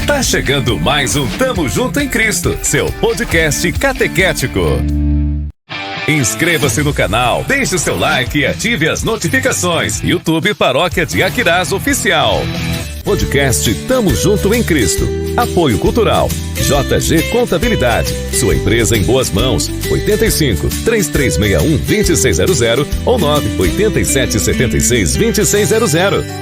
Tá chegando mais um Tamo Junto em Cristo, seu podcast catequético. Inscreva-se no canal, deixe o seu like e ative as notificações. YouTube Paróquia de Aquirás Oficial. Podcast Tamo Junto em Cristo. Apoio Cultural. JG Contabilidade. Sua empresa em boas mãos. 85 3361 2600 ou 987 76 2600.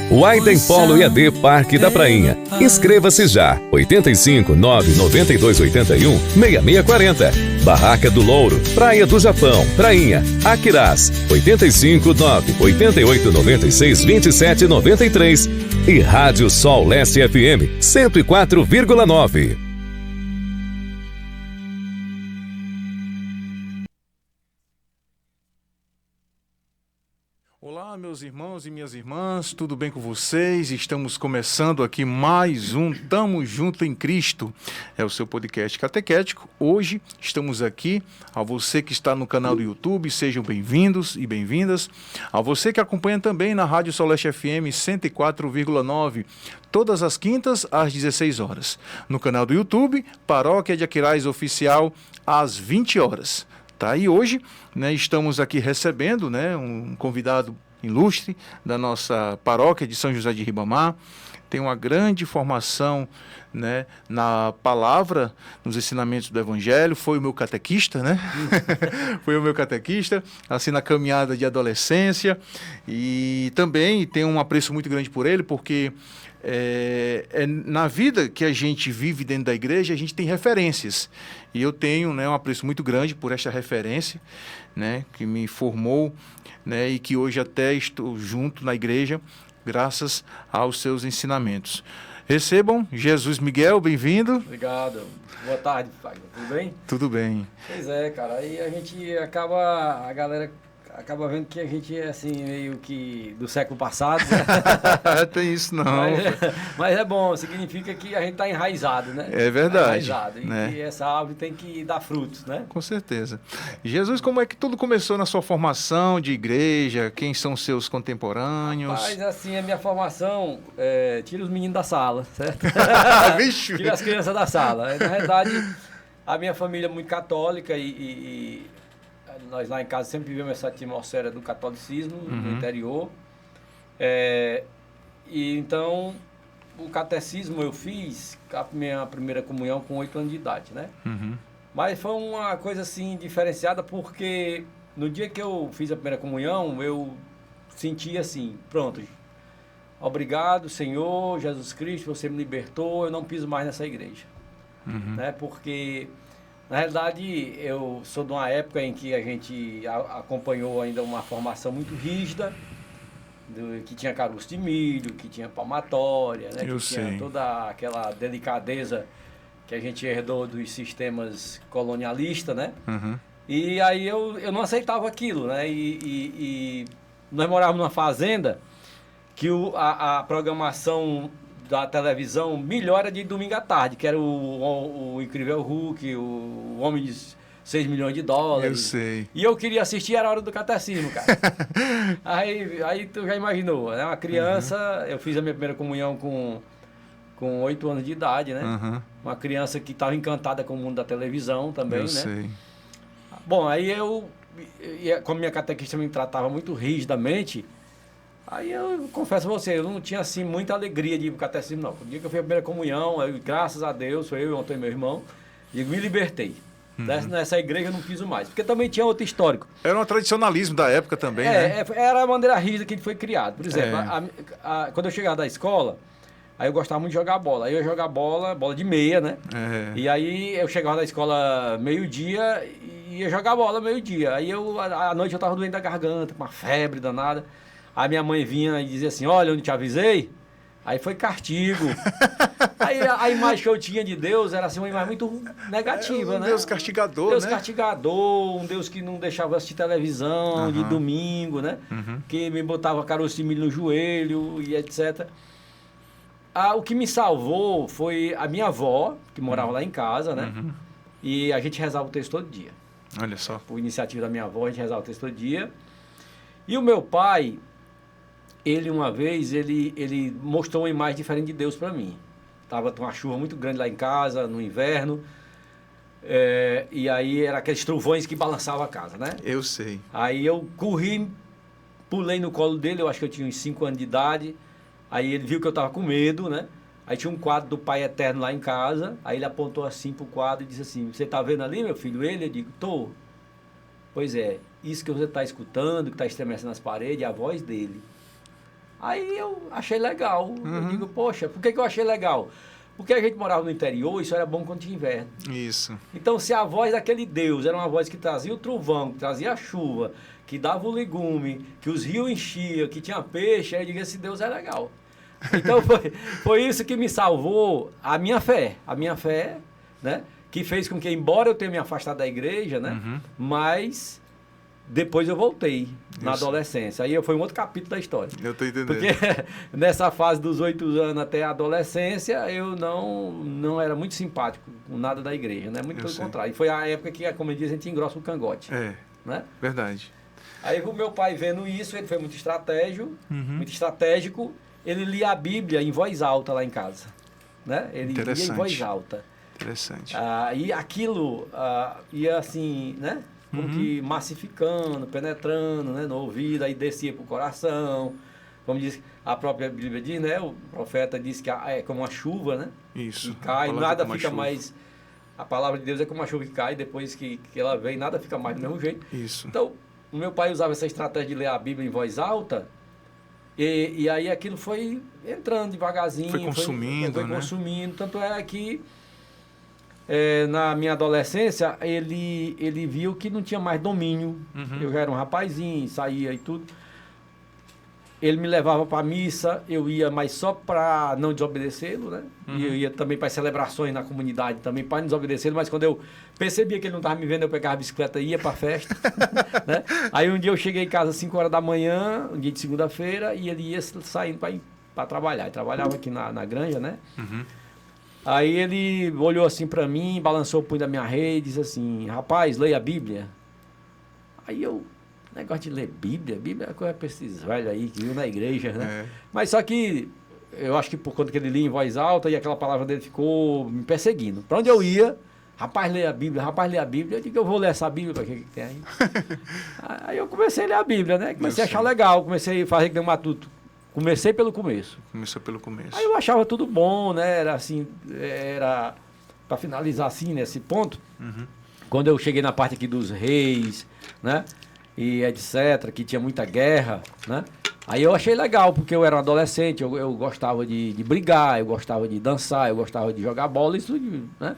Widen Polo EAD Parque da Prainha. Inscreva-se já. 85 992 81 6640. Barraca do Louro. Praia do Japão. Prainha. Aquirás. 85 988 96 27 93. E Rádio Sol Leste FM 104,9. Olá, meus irmãos e minhas irmãs, tudo bem com vocês? Estamos começando aqui mais um Tamo Junto em Cristo. É o seu podcast catequético. Hoje estamos aqui. A você que está no canal do YouTube, sejam bem-vindos e bem-vindas. A você que acompanha também na Rádio Sol Leste FM 104,9, todas as quintas às 16 horas. No canal do YouTube, Paróquia de Aquirás Oficial, às 20 horas. Tá? E hoje, né, estamos aqui recebendo, né, um convidado ilustre da nossa paróquia de São José de Ribamar. Tem uma grande formação, né, na palavra, nos ensinamentos do Evangelho. Foi o meu catequista, né? Foi o meu catequista, assim, na caminhada de adolescência. E também tenho um apreço muito grande por ele, porque na vida que a gente vive dentro da igreja, a gente tem referências. E eu tenho, né, um apreço muito grande por esta referência, né, que me formou, né, e que hoje até estou junto na igreja, graças aos seus ensinamentos. Recebam Jesus Miguel, bem-vindo. Obrigado. Boa tarde, Fagner. Tudo bem? Tudo bem. Pois é, cara. Aí a gente a galera acaba vendo que a gente é assim, meio que do século passado, né? Tem isso não. Mas é bom, significa que a gente está enraizado, né? É verdade. Tá enraizado, né? E essa árvore tem que dar frutos, né? Com certeza. Jesus, como é que tudo começou na sua formação de igreja? Quem são seus contemporâneos? Mas assim, a minha formação, tira os meninos da sala, certo? Vixe. Tira as crianças da sala. Na verdade, a minha família é muito católica e nós lá em casa sempre vivemos essa atmosfera do catolicismo, no interior. E então, o catecismo eu fiz a minha primeira comunhão com 8 anos de idade, né? Mas foi uma coisa assim diferenciada, porque no dia que eu fiz a primeira comunhão, eu senti assim, pronto, obrigado, Senhor, Jesus Cristo, você me libertou, eu não piso mais nessa igreja. Né? Porque, na realidade, eu sou de uma época em que a gente acompanhou ainda uma formação muito rígida, que tinha caroço de milho, que tinha palmatória, né? Que tinha toda aquela delicadeza que a gente herdou dos sistemas colonialistas, né? E aí eu não aceitava aquilo, né? E nós morávamos numa fazenda que a programação da televisão melhor era de domingo à tarde, que era o Incrível Hulk, o Homem de 6 milhões de dólares. Eu sei. E eu queria assistir, era a hora do catecismo, cara. aí tu já imaginou, né? Uma criança, eu fiz a minha primeira comunhão com 8 anos de idade, né? Uma criança que estava encantada com o mundo da televisão também, né? Sei. Bom, aí como minha catequista me tratava muito rigidamente, aí eu confesso a você, eu não tinha assim muita alegria de ir pro catecismo, não. No dia que eu fiz a primeira comunhão, graças a Deus, foi eu e o Antônio, meu irmão, e me libertei. Nessa igreja eu não piso mais, porque também tinha outro histórico. Era um tradicionalismo da época também, né? Era a maneira rígida que ele foi criado. Por exemplo, quando eu chegava da escola, aí eu gostava muito de jogar bola. Aí eu ia jogar bola de meia, né? E aí eu chegava da escola meio-dia e ia jogar bola meio-dia. Aí à noite eu tava doente da garganta, com uma febre danada. Aí minha mãe vinha e dizia assim, olha, eu não te avisei? Aí foi castigo. Aí a imagem que eu tinha de Deus era assim, uma imagem muito negativa, né? Deus castigador, Deus né? castigador, um Deus que não deixava eu assistir televisão de domingo, né? Que me botava caroço de milho no joelho e etc. O que me salvou foi a minha avó, que morava lá em casa, né? E a gente rezava o texto todo dia. Olha só. Por iniciativa da minha avó, a gente rezava o texto todo dia. E o meu pai, ele uma vez, ele mostrou uma imagem diferente de Deus para mim. tava uma chuva muito grande lá em casa, no inverno. E aí era aqueles trovões que balançavam a casa, né? Eu sei. Aí eu corri, pulei no colo dele, eu acho que eu tinha uns 5 anos de idade. Aí ele viu que eu tava com medo, né? Aí tinha um quadro do Pai Eterno lá em casa. Aí ele apontou assim pro quadro e disse assim: você tá vendo ali, meu filho? Eu digo: tô. Pois é, isso que você tá escutando, que tá estremecendo nas paredes, é a voz dele. Aí eu achei legal. Eu digo: poxa, por que eu achei legal? Porque a gente morava no interior, isso era bom quando tinha inverno. Isso. Então, se a voz daquele Deus era uma voz que trazia o trovão, que trazia a chuva, que dava o legume, que os rios enchiam, que tinha peixe, aí eu digo: esse Deus é legal. Então, foi isso que me salvou a minha fé, né? Que fez com que, embora eu tenha me afastado da igreja, né? Mas depois eu voltei na adolescência. Aí foi um outro capítulo da história. Eu tô entendendo. Porque nessa fase dos 8 anos até a adolescência, eu não era muito simpático com nada da igreja, né? Muito pelo contrário. E foi a época que, como eu disse, a gente engrossa o cangote. Né? Verdade. Aí o meu pai, vendo isso, ele foi muito estratégico. Ele lia a Bíblia em voz alta lá em casa. Né? Ele lia em voz alta. Interessante. E aquilo ia assim, né? Como que massificando, penetrando, né? No ouvido, aí descia para o coração. Como diz a própria Bíblia diz, né? O profeta diz que é como uma chuva, né? Isso. Que cai, nada fica mais... A palavra de Deus é como uma chuva que cai, depois que ela vem, nada fica mais do mesmo jeito. Isso. Então, o meu pai usava essa estratégia de ler a Bíblia em voz alta, e aí aquilo foi entrando devagarzinho. Foi consumindo, foi consumindo. Tanto é que na minha adolescência ele viu que não tinha mais domínio. Eu já era um rapazinho, saía e tudo. Ele me levava para a missa, eu ia, mas só para não desobedecê-lo, né? E eu ia também para celebrações na comunidade também para não desobedecê-lo, mas quando eu percebia que ele não estava me vendo, eu pegava a bicicleta e ia para a festa. Né? Aí um dia eu cheguei em casa às 5 horas da manhã, um dia de segunda-feira, e ele ia saindo para trabalhar. Ele trabalhava aqui na granja, né? Aí ele olhou assim para mim, balançou o punho da minha rede e disse assim: rapaz, leia a Bíblia. Aí eu... Negócio de ler Bíblia é coisa para esses velhos aí que viu na igreja, né? Mas só que eu acho que por conta que ele lia em voz alta e aquela palavra dele ficou me perseguindo. Para onde eu ia, rapaz, lê a Bíblia. Eu digo: eu vou ler essa Bíblia, para que tem aí? Aí eu comecei a ler a Bíblia, né? Comecei a achar legal, comecei a fazer que nem um matuto. Comecei pelo começo. Começou pelo começo. Aí eu achava tudo bom, né? Era assim, para finalizar assim, nesse ponto, quando eu cheguei na parte aqui dos reis, né? E etc., que tinha muita guerra, né? Aí eu achei legal, porque eu era um adolescente, eu gostava de brigar, eu gostava de dançar, eu gostava de jogar bola, isso, né?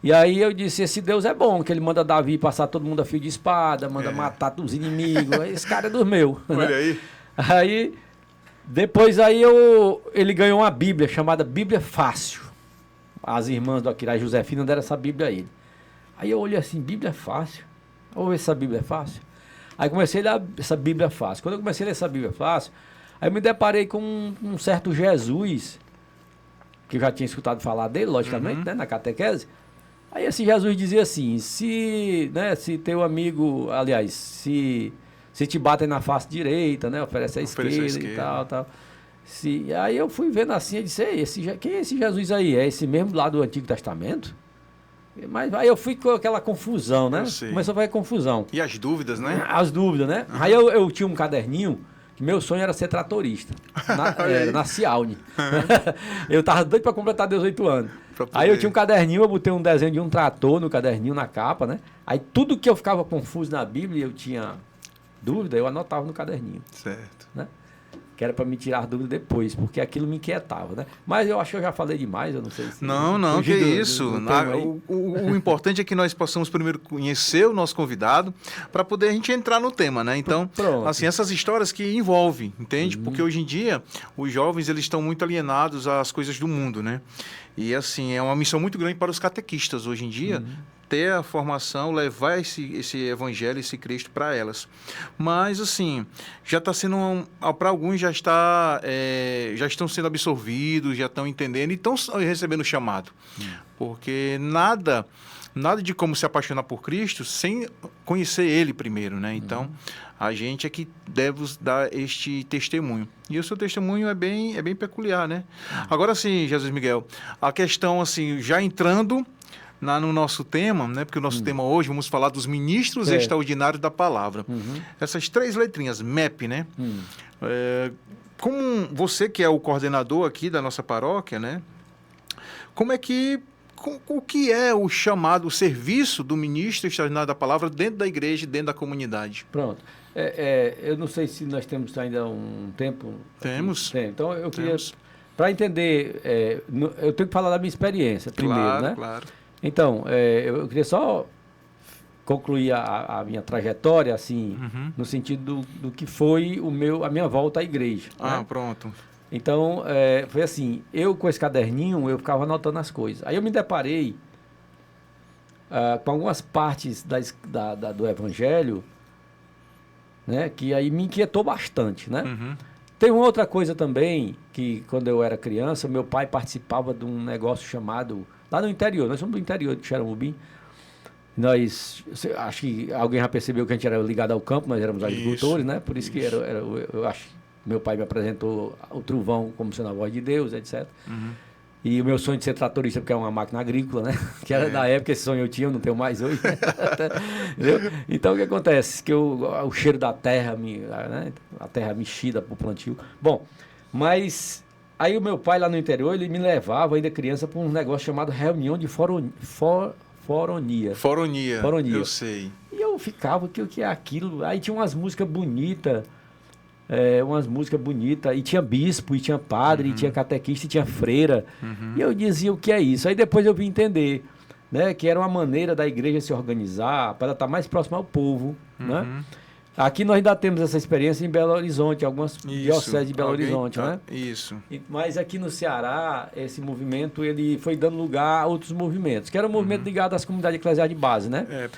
E aí eu disse: esse Deus é bom, que ele manda Davi passar todo mundo a fio de espada, manda matar os inimigos, esse cara é dos meus. Olha né? aí. Aí, depois ele ganhou uma Bíblia, chamada Bíblia Fácil. As irmãs do Aquirá e Josefina deram essa Bíblia a ele. Aí eu olhei assim: Bíblia Fácil? Vamos ver se essa Bíblia é fácil. Aí comecei a ler essa Bíblia Fácil. Quando eu comecei a ler essa Bíblia Fácil, aí eu me deparei com um certo Jesus, que eu já tinha escutado falar dele, logicamente, né, na catequese. Aí esse Jesus dizia assim: se teu amigo, aliás, se te batem na face direita, né, oferece a esquerda e tal. Aí eu fui vendo assim, eu disse: quem é esse Jesus aí? É esse mesmo lá do Antigo Testamento? Mas aí eu fui com aquela confusão, né? Começou a fazer confusão. E as dúvidas, né? As dúvidas, né? Aí eu tinha um caderninho, que meu sonho era ser tratorista. Na Cialne. Eu tava doido para completar 18 anos. Aí eu tinha um caderninho, eu botei um desenho de um trator no caderninho, na capa, né? Aí tudo que eu ficava confuso na Bíblia, eu tinha dúvida, eu anotava no caderninho. Certo. Né? Que era para me tirar dúvida depois, porque aquilo me inquietava, né? Mas eu acho que eu já falei demais, eu não sei se... Não, que isso. O importante é que nós possamos primeiro conhecer o nosso convidado, para poder a gente entrar no tema, né? Então, assim, essas histórias que envolvem, entende? Porque hoje em dia, os jovens, eles estão muito alienados às coisas do mundo, né? E, assim, é uma missão muito grande para os catequistas hoje em dia, ter a formação, levar esse evangelho, esse Cristo para elas. Mas, assim, já está sendo, para alguns já estão sendo absorvidos, já estão entendendo e estão recebendo o chamado. Porque nada de como se apaixonar por Cristo sem conhecer Ele primeiro, né? Então, a gente é que deve dar este testemunho. E o seu testemunho é bem peculiar, né? Agora sim, Jesus Miguel, a questão, assim, já entrando no nosso tema, né? Porque o nosso tema hoje, vamos falar dos ministros extraordinários da palavra. Essas 3 letrinhas, MEP, né? Como você que é o coordenador aqui da nossa paróquia, né? O que é o chamado, o serviço do ministro extraordinário da palavra dentro da igreja, dentro da comunidade? Pronto. Eu não sei se nós temos ainda um tempo. Temos. Então, eu queria, para entender, eu tenho que falar da minha experiência primeiro, né? Claro. Então, eu queria só concluir a minha trajetória, assim, no sentido do que foi a minha volta à igreja. Ah, né? pronto. Então, foi assim, eu com esse caderninho, eu ficava anotando as coisas. Aí eu me deparei com algumas partes do Evangelho, né, que aí me inquietou bastante, né? Tem uma outra coisa também, que quando eu era criança, meu pai participava de um negócio chamado, lá no interior, nós somos do interior de Xeramubim, acho que alguém já percebeu que a gente era ligado ao campo, nós éramos agricultores, né? Por isso que eu acho. Meu pai me apresentou o trovão como sendo a voz de Deus, etc. E o meu sonho de ser tratorista, porque é uma máquina agrícola, né? Que era da época, esse sonho eu tinha, eu não tenho mais hoje. Entendeu? Então, o que acontece? Que o cheiro da terra, né? A terra mexida para o plantio. Bom, mas aí o meu pai lá no interior, ele me levava, ainda criança, para um negócio chamado reunião de foronia. Foronia, eu sei. E eu ficava, o que é aquilo? Aí tinha umas músicas bonitas, e tinha bispo, e tinha padre, e tinha catequista, e tinha freira. E eu dizia, o que é isso? Aí depois eu vim entender, né, que era uma maneira da igreja se organizar para ela estar mais próxima ao povo, né? Aqui nós ainda temos essa experiência em Belo Horizonte, algumas dioceses de Belo Horizonte, né? Isso. Mas aqui no Ceará, esse movimento, ele foi dando lugar a outros movimentos, que era um movimento ligado às comunidades eclesiais de base, né?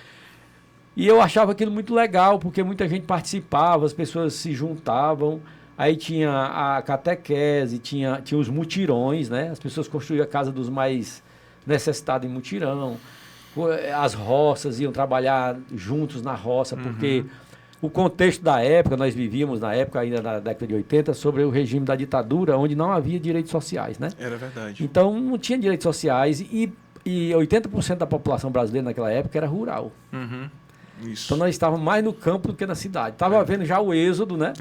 E eu achava aquilo muito legal, porque muita gente participava, as pessoas se juntavam, aí tinha a catequese, tinha os mutirões, né? As pessoas construíam a casa dos mais necessitados em mutirão, as roças iam trabalhar juntos na roça, porque o contexto da época, nós vivíamos na época, ainda na década de 80, sobre o regime da ditadura, onde não havia direitos sociais, né? Era verdade. Então, não tinha direitos sociais e 80% da população brasileira naquela época era rural. Isso. Então, nós estávamos mais no campo do que na cidade. Estava havendo já o êxodo, né?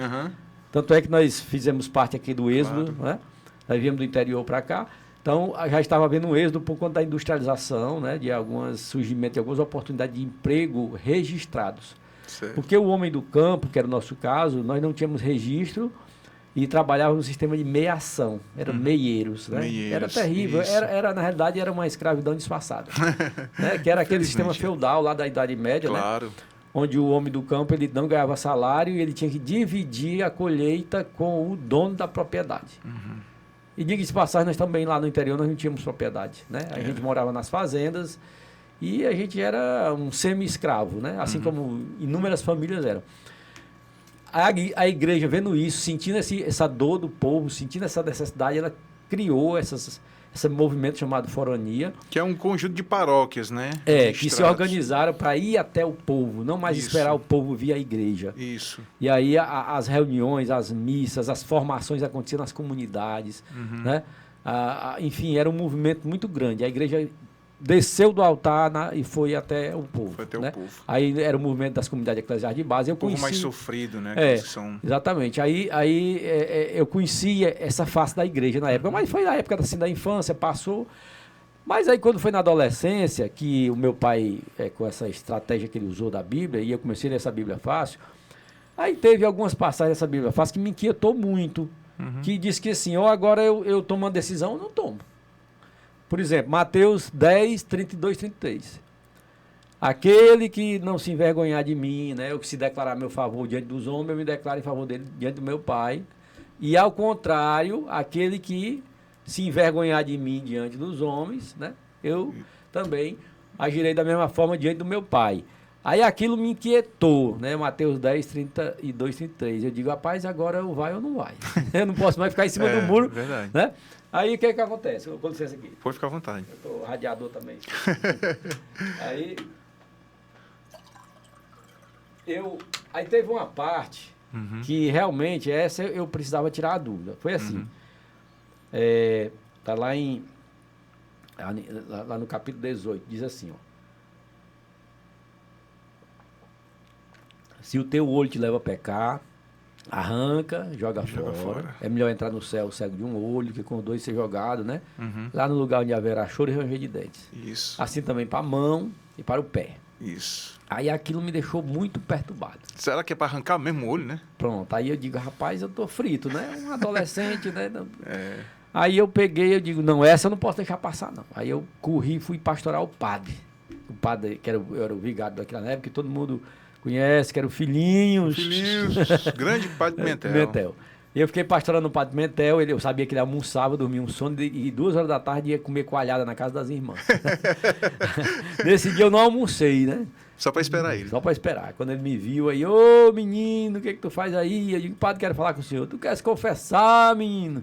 Tanto é que nós fizemos parte aqui do êxodo, né? Nós viemos do interior para cá. Então, já estava havendo um êxodo por conta da industrialização, né? De surgimento de algumas oportunidades de emprego registrados. Certo. Porque o homem do campo, que era o nosso caso, nós não tínhamos registro e trabalhávamos no sistema de meiação. Eram meieiros, né? Era terrível. Na realidade, era uma escravidão disfarçada. Né? Que era aquele sistema feudal lá da Idade Média, claro. Né? Onde o homem do campo ele não ganhava salário e ele tinha que dividir a colheita com o dono da propriedade. E diga-se de passagem, nós também lá no interior nós não tínhamos propriedade. Né? A gente morava nas fazendas e a gente era um semi-escravo, né? Assim como inúmeras famílias eram. A igreja, vendo isso, sentindo essa dor do povo, sentindo essa necessidade, ela criou esse movimento chamado Foronia. Que é um conjunto de paróquias, né? Que se organizaram para ir até o povo, não mais esperar o povo vir à igreja. Isso. E aí as reuniões, as missas, as formações aconteciam nas comunidades, né? Enfim, era um movimento muito grande. A igreja desceu do altar e foi até o povo. Foi até né? o povo. Aí era o movimento das comunidades eclesiais de base. Eu povo conheci, mais sofrido, né? Exatamente. Aí eu conhecia essa face da igreja na época, mas foi na época assim, da infância, passou. Mas aí quando foi na adolescência, que o meu pai, com essa estratégia que ele usou da Bíblia, e eu comecei a ler essa Bíblia fácil, aí teve algumas passagens dessa Bíblia fácil que me inquietou muito, que diz que assim, agora eu tomo uma decisão, eu não tomo. Por exemplo, Mateus 10, 32, 33. Aquele que não se envergonhar de mim, né, ou que se declarar a meu favor diante dos homens, eu me declaro em favor dele diante do meu Pai. E ao contrário, aquele que se envergonhar de mim diante dos homens, né, eu também agirei da mesma forma diante do meu pai. Aí aquilo me inquietou, né? Mateus 10, 32, 33. Eu digo, rapaz, agora eu vai ou não vai? Eu não posso mais ficar em cima do muro, verdade. né? Aí o que acontece? Com licença aqui. Pode ficar à vontade. Eu tô radiador também. Aí teve uma parte que realmente essa eu precisava tirar a dúvida. Foi assim. Tá lá lá no capítulo 18, diz assim, ó. Se o teu olho te leva a pecar, arranca, joga fora. É melhor entrar no céu cego de um olho que com dois ser jogado, né? Lá no lugar onde haverá choro e ranger de dentes. Isso. Assim também para a mão e para o pé. Isso. Aí aquilo me deixou muito perturbado. Será que é para arrancar mesmo o olho, né? Pronto, aí eu digo, rapaz, eu tô frito, né? Um adolescente, né? Aí eu peguei, eu digo, não, essa eu não posso deixar passar, não. Aí eu corri e fui pastorar o padre. O padre, que era o vigário daquela época, que todo mundo conhece, que era o Filhinhos. Grande padre Pimentel. Pimentel. E eu fiquei pastorando o padre Pimentel, eu sabia que ele almoçava, dormia um sono, e 2 horas da tarde ia comer coalhada na casa das irmãs. Nesse dia eu não almocei, né? Só para esperar ele. Só para esperar. Quando ele me viu aí, ô menino, o que tu faz aí? Eu digo, padre, quero falar com o senhor. Tu quer se confessar, menino?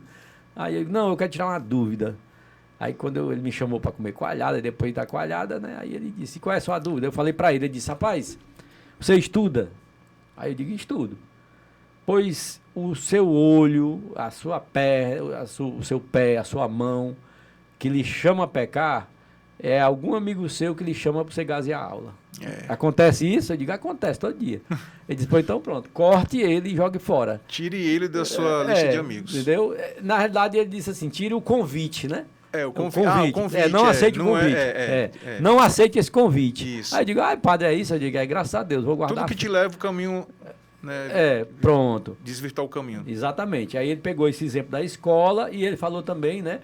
Aí eu digo, não, eu quero tirar uma dúvida. Aí quando ele me chamou para comer coalhada, depois da coalhada, né? Aí ele disse, qual é a sua dúvida? Eu falei para ele, ele disse, rapaz, você estuda? Aí eu digo, estudo. Pois o seu olho, a sua pé, o seu pé, a sua mão, que lhe chama a pecar, é algum amigo seu que lhe chama para você gazear a aula. Acontece isso? Eu digo, acontece todo dia. Ele disse, pô, então pronto, corte ele e jogue fora. Tire ele da sua lista de amigos. Entendeu? Na realidade ele disse assim, tire o convite, né? O convite. Não aceite o convite. Não aceite esse convite. Isso. Aí eu digo, padre, é isso? Eu digo, graças a Deus, vou guardar. Tudo que te leva o caminho, né? Pronto. Desvirtar o caminho. Exatamente. Aí ele pegou esse exemplo da escola e ele falou também, né?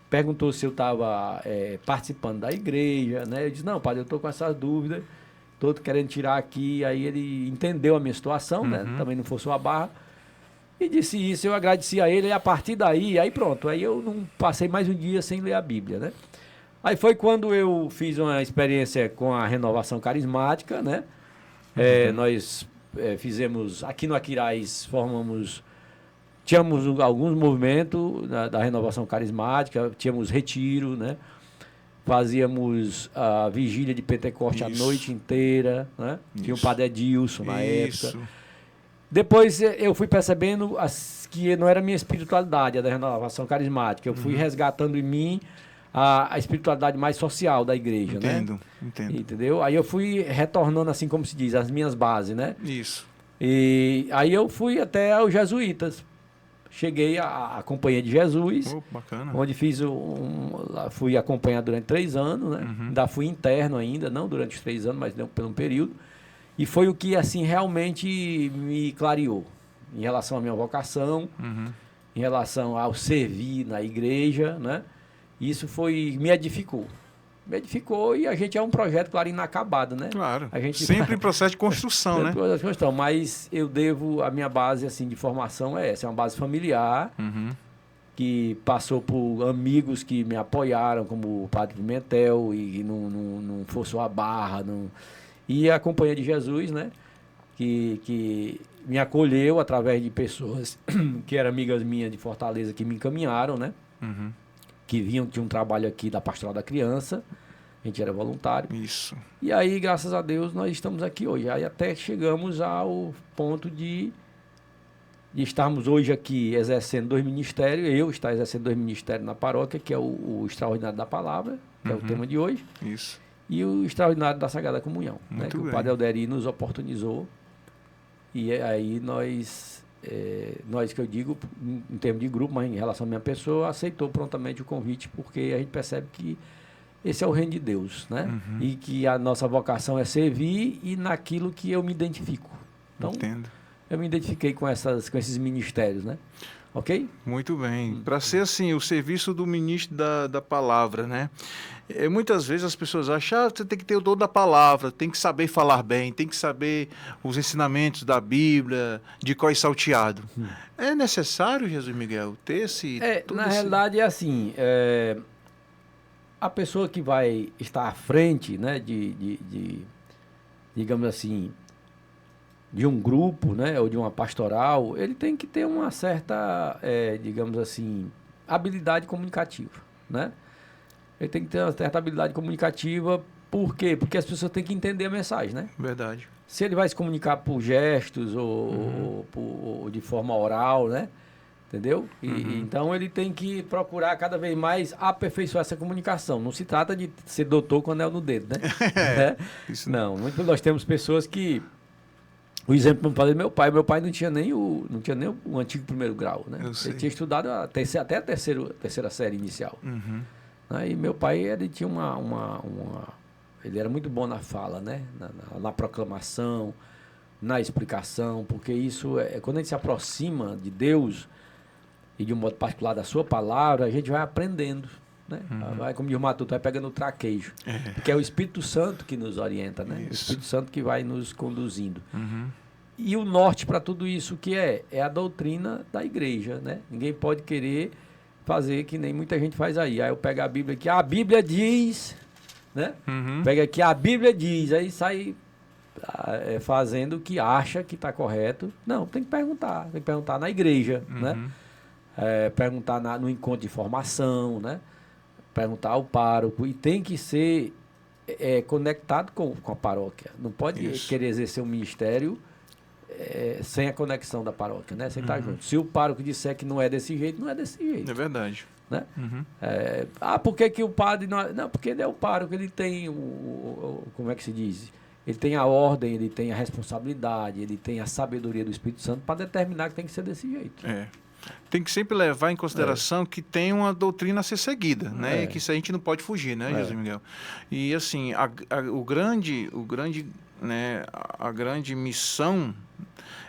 Perguntou se eu estava participando da igreja, né? Eu disse, não, padre, eu estou com essas dúvidas, estou querendo tirar aqui. Aí ele entendeu a minha situação, né? Também não forçou a barra. E disse isso, eu agradeci a ele, e a partir daí, aí pronto, aí eu não passei mais um dia sem ler a Bíblia, né? Aí foi quando eu fiz uma experiência com a renovação carismática, né? Nós fizemos, aqui no Aquiraz, tínhamos alguns movimentos da renovação carismática, tínhamos retiro, né? Fazíamos a vigília de Pentecoste a noite inteira, né? Tinha o padre Edilson na época. Depois eu fui percebendo que não era a minha espiritualidade, a da renovação carismática. Eu fui resgatando em mim a espiritualidade mais social da igreja, Entendo. Entendeu? Aí eu fui retornando, assim como se diz, as minhas bases, né? Isso. E aí eu fui até os jesuítas. Cheguei à Companhia de Jesus, Bacana. onde fui acompanhar durante 3 anos, né? Ainda fui interno ainda, não durante os 3 anos, mas por um período. E foi o que, assim, realmente me clareou em relação à minha vocação, em relação ao servir na igreja, né? Isso me edificou. Me edificou e a gente é um projeto, claro, inacabado, né? Claro, a gente sempre em processo de construção, né? Processo de construção, mas eu devo, a minha base, assim, de formação é essa, é uma base familiar, que passou por amigos que me apoiaram, como o padre Pimentel, e não forçou a barra, E a Companhia de Jesus, né? Que me acolheu através de pessoas que eram amigas minhas de Fortaleza, que me encaminharam, né? Que tinha um trabalho aqui da Pastoral da Criança. A gente era voluntário. Isso. E aí, graças a Deus, nós estamos aqui hoje. Aí até chegamos ao ponto de estarmos hoje aqui exercendo 2 ministérios. Eu estar exercendo 2 ministérios na paróquia, que é o Extraordinário da Palavra, que é o tema de hoje. Isso. E o Extraordinário da Sagrada Comunhão, né, que bem. o Padre Alderi nos oportunizou. E aí nós que eu digo, em termos de grupo, mas em relação à minha pessoa, aceitou prontamente o convite, porque a gente percebe que esse é o reino de Deus, né? E que a nossa vocação é servir e naquilo que eu me identifico. Então, Entendo. eu me identifiquei com esses ministérios, né? Ok? Muito bem. Para ser assim, o serviço do ministro da palavra, né? Muitas vezes as pessoas acham que você tem que ter o dom da palavra, tem que saber falar bem, tem que saber os ensinamentos da Bíblia, de cor e salteado. É necessário, Jesus Miguel, ter esse... Na realidade é assim, a pessoa que vai estar à frente, né, digamos assim, de um grupo, né, ou de uma pastoral, ele tem que ter uma certa, digamos assim, habilidade comunicativa, né? Ele tem que ter uma certa habilidade comunicativa, por quê? Porque as pessoas têm que entender a mensagem, né? Verdade. Se ele vai se comunicar por gestos ou de forma oral, né? Entendeu? Então ele tem que procurar cada vez mais aperfeiçoar essa comunicação. Não se trata de ser doutor com anel no dedo, né? Isso Não, nós temos pessoas que... O exemplo que eu falei do meu pai não tinha nem o antigo primeiro grau, né? Ele tinha estudado até a terceira série inicial. Né? E meu pai, ele tinha ele era muito bom na fala, né? Na proclamação, na explicação, porque isso quando a gente se aproxima de Deus e de um modo particular da sua palavra, a gente vai aprendendo, né? Vai, como diz o Matuto, vai pegando o traquejo. Porque é o Espírito Santo que nos orienta, né? O Espírito Santo que vai nos conduzindo. E o norte para tudo isso que é a doutrina da igreja, né? Ninguém pode querer fazer que nem muita gente faz aí. Aí eu pego a Bíblia aqui, a Bíblia diz, né? Pega aqui, a Bíblia diz, aí sai fazendo o que acha que está correto. Não, tem que perguntar na igreja, né? Perguntar no encontro de formação, né? Perguntar ao pároco, e tem que ser conectado com a paróquia. Não pode querer exercer um ministério sem a conexão da paróquia, né? Sem estar junto. Se o pároco disser que não é desse jeito, não é desse jeito. É verdade. Né? Por que o padre não... Não, porque ele é o pároco, ele tem como é que se diz? Ele tem a ordem, ele tem a responsabilidade, ele tem a sabedoria do Espírito Santo para determinar que tem que ser desse jeito. Tem que sempre levar em consideração que tem uma doutrina a ser seguida, né? E que isso a gente não pode fugir, né, José Miguel? E assim, a grande missão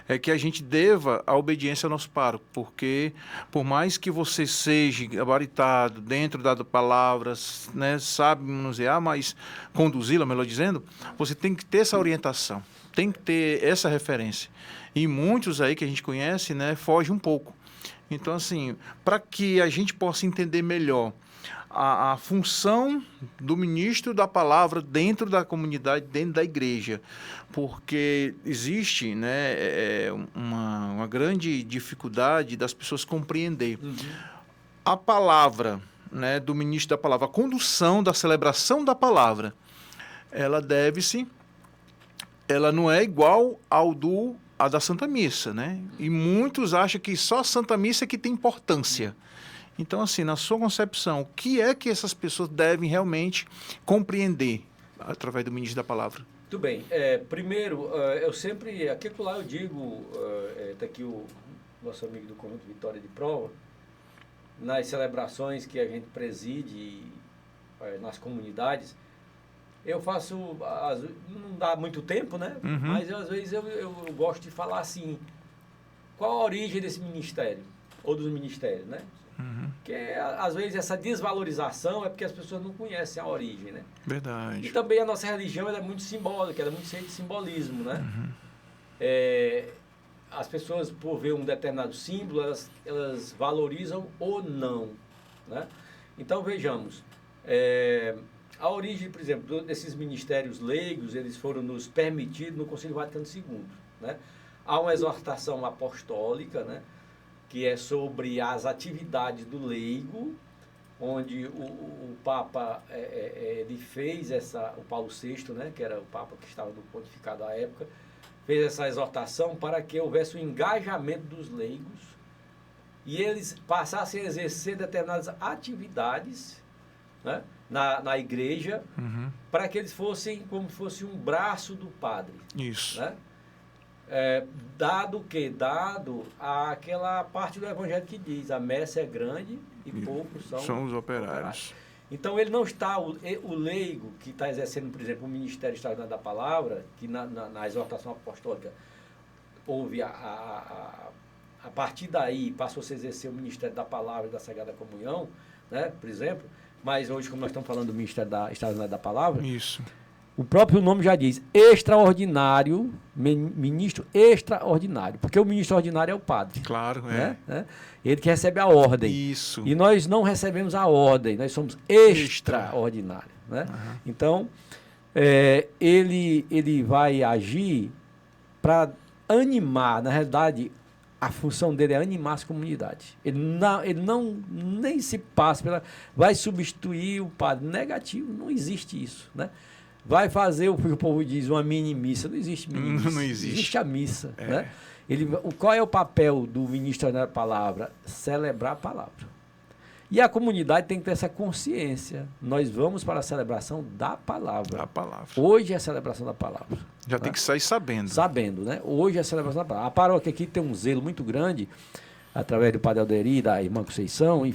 é que a gente deva a obediência ao nosso pároco, porque por mais que você seja gabaritado dentro da palavra, né, sabe manusear, mas conduzi-la, melhor dizendo, você tem que ter essa orientação, tem que ter essa referência. E muitos aí que a gente conhece, né, fogem um pouco. Então, assim, para que a gente possa entender melhor a função do ministro da palavra dentro da comunidade, dentro da igreja, porque existe, né, uma grande dificuldade das pessoas compreender a palavra, né, do ministro da palavra, a condução da celebração da palavra, ela não é igual a da Santa Missa, né? E muitos acham que só a Santa Missa é que tem importância. Então, assim, na sua concepção, o que é que essas pessoas devem realmente compreender através do ministro da palavra? Muito bem. Primeiro, eu sempre, aqui lá eu digo, está aqui o nosso amigo do Conjunto Vitória de Prova, nas celebrações que a gente preside nas comunidades, eu faço, não dá muito tempo, né? Mas às vezes eu gosto de falar assim, qual a origem desse ministério, ou dos ministérios, né? Porque às vezes essa desvalorização é porque as pessoas não conhecem a origem, né? Verdade. E também a nossa religião ela é muito simbólica, ela é muito cheia de simbolismo, né? As pessoas, por ver um determinado símbolo, elas valorizam ou não, né? Então vejamos, a origem, por exemplo, desses ministérios leigos, eles foram nos permitidos no Concílio Vaticano II, né? Há uma exortação apostólica, né? Que é sobre as atividades do leigo, onde o Papa ele fez o Paulo VI, né? Que era o Papa que estava no pontificado à época, fez essa exortação para que houvesse o engajamento dos leigos e eles passassem a exercer determinadas atividades, né? Na igreja, para que eles fossem como se fosse um braço do padre. Isso. Né? Dado o quê? Dado aquela parte do evangelho que diz, a messe é grande e poucos são os operários. Então ele não está, o leigo que está exercendo, por exemplo, o ministério extraordinário da palavra, que na exortação apostólica houve a partir daí passou a se exercer o ministério da palavra e da Sagrada Comunhão, né, por exemplo. Mas hoje, como nós estamos falando do Ministério Extraordinário da Palavra, isso. O próprio nome já diz, extraordinário, ministro extraordinário, porque o ministro ordinário é o padre. Claro, Né? Ele que recebe a ordem. Isso. E nós não recebemos a ordem, nós somos extraordinários. Né? Uhum. Então, ele vai agir para animar, na realidade, a função dele é animar as comunidades. Ele não nem se passa pela... Vai substituir o padre negativo, não existe isso, né? Vai fazer o que o povo diz, uma mini missa. Não existe mini missa. Não existe. Existe a missa. Né? Qual é o papel do ministro da palavra? Celebrar a palavra. E a comunidade tem que ter essa consciência. Nós vamos para a celebração da palavra. Da palavra. Hoje é a celebração da palavra. Já tem que sair sabendo. Sabendo, né? Hoje é a celebração da palavra. A paróquia aqui tem um zelo muito grande, através do Padre Alderi e da Irmã Conceição, e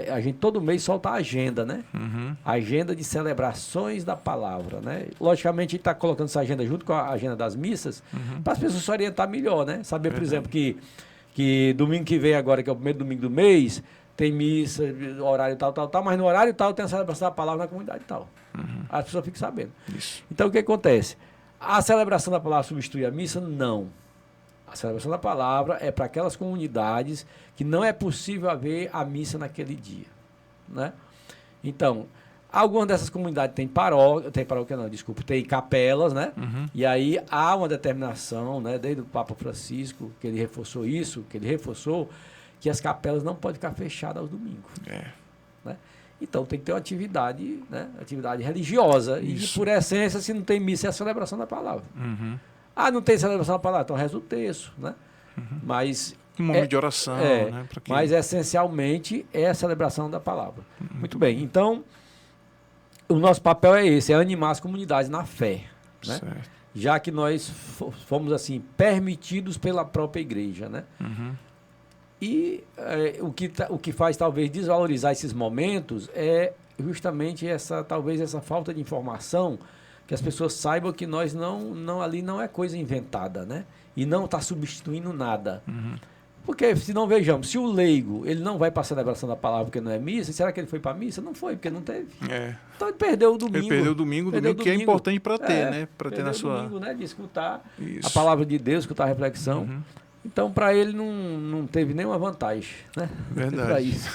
a gente todo mês solta a agenda, né? Uhum. A agenda de celebrações da palavra, né? Logicamente, a gente está colocando essa agenda junto com a agenda das missas, para as pessoas se orientar melhor, né? Saber, por exemplo, que domingo que vem agora, que é o primeiro domingo do mês, tem missa, horário tal, mas no horário tal tem a celebração da palavra na comunidade tal. As pessoas ficam sabendo. Isso. Então, o que acontece? A celebração da palavra substitui a missa? Não. A celebração da palavra é para aquelas comunidades que não é possível haver a missa naquele dia, né? Então, algumas dessas comunidades tem tem capelas, né? Uhum. E aí há uma determinação, né, desde o Papa Francisco, que ele reforçou que as capelas não podem ficar fechadas aos domingos. Né? Então tem que ter uma atividade, né, atividade religiosa. Isso. E por essência, se não tem missa, é a celebração da palavra. Uhum. Não tem celebração da palavra, então reza o terço, né? Mas Um momento de oração, né? Mas essencialmente é a celebração da palavra. Muito bem, então o nosso papel é esse, é animar as comunidades na fé, né? Certo. Já que nós fomos assim permitidos pela própria igreja, né? Uhum. E o que faz talvez desvalorizar esses momentos é justamente talvez essa falta de informação, que as pessoas saibam que nós ali não é coisa inventada, né? E não está substituindo nada. Uhum. Porque, se não vejamos, se o leigo ele não vai para a celebração da palavra porque não é missa, será que ele foi para a missa? Não foi, porque não teve. Então ele perdeu o domingo. Ele perdeu o domingo que é importante para ter, né? Para ter na sua... domingo, né? De escutar Isso. a palavra de Deus, escutar a reflexão. Uhum. Então, para ele não teve nenhuma vantagem, né? Verdade. Para isso.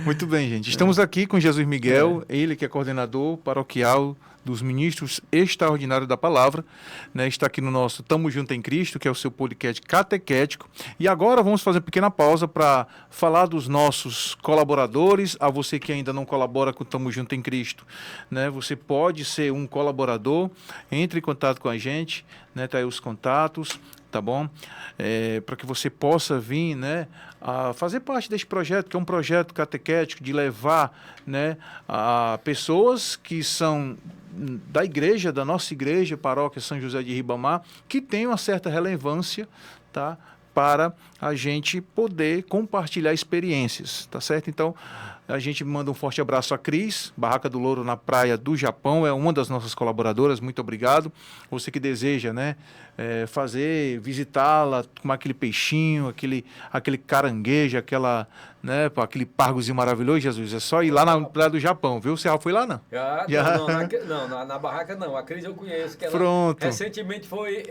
Muito bem, gente. Estamos aqui com Jesus Miguel, ele que é coordenador paroquial dos ministros extraordinários da palavra, né? Está aqui no nosso Tamo Junto em Cristo, que é o seu podcast catequético. E agora vamos fazer uma pequena pausa para falar dos nossos colaboradores. A você que ainda não colabora com o Tamo Junto em Cristo, né? Você pode ser um colaborador, entre em contato com a gente, né? Tá aí os contatos, tá bom? Para que você possa vir, né, a fazer parte deste projeto, que é um projeto catequético de levar, né, a pessoas que são da igreja, da nossa igreja, paróquia São José de Ribamar, que tem uma certa relevância, tá, para a gente poder compartilhar experiências, tá certo? Então, a gente manda um forte abraço a Cris, Barraca do Louro na Praia do Japão, é uma das nossas colaboradoras, muito obrigado. Você que deseja, né, visitá-la, tomar aquele peixinho, aquele caranguejo, né, aquele pargozinho maravilhoso, Jesus, é só ir lá na Praia do Japão, viu? Você já foi lá, não? Na barraca não, a Cris eu conheço, que ela Pronto. recentemente foi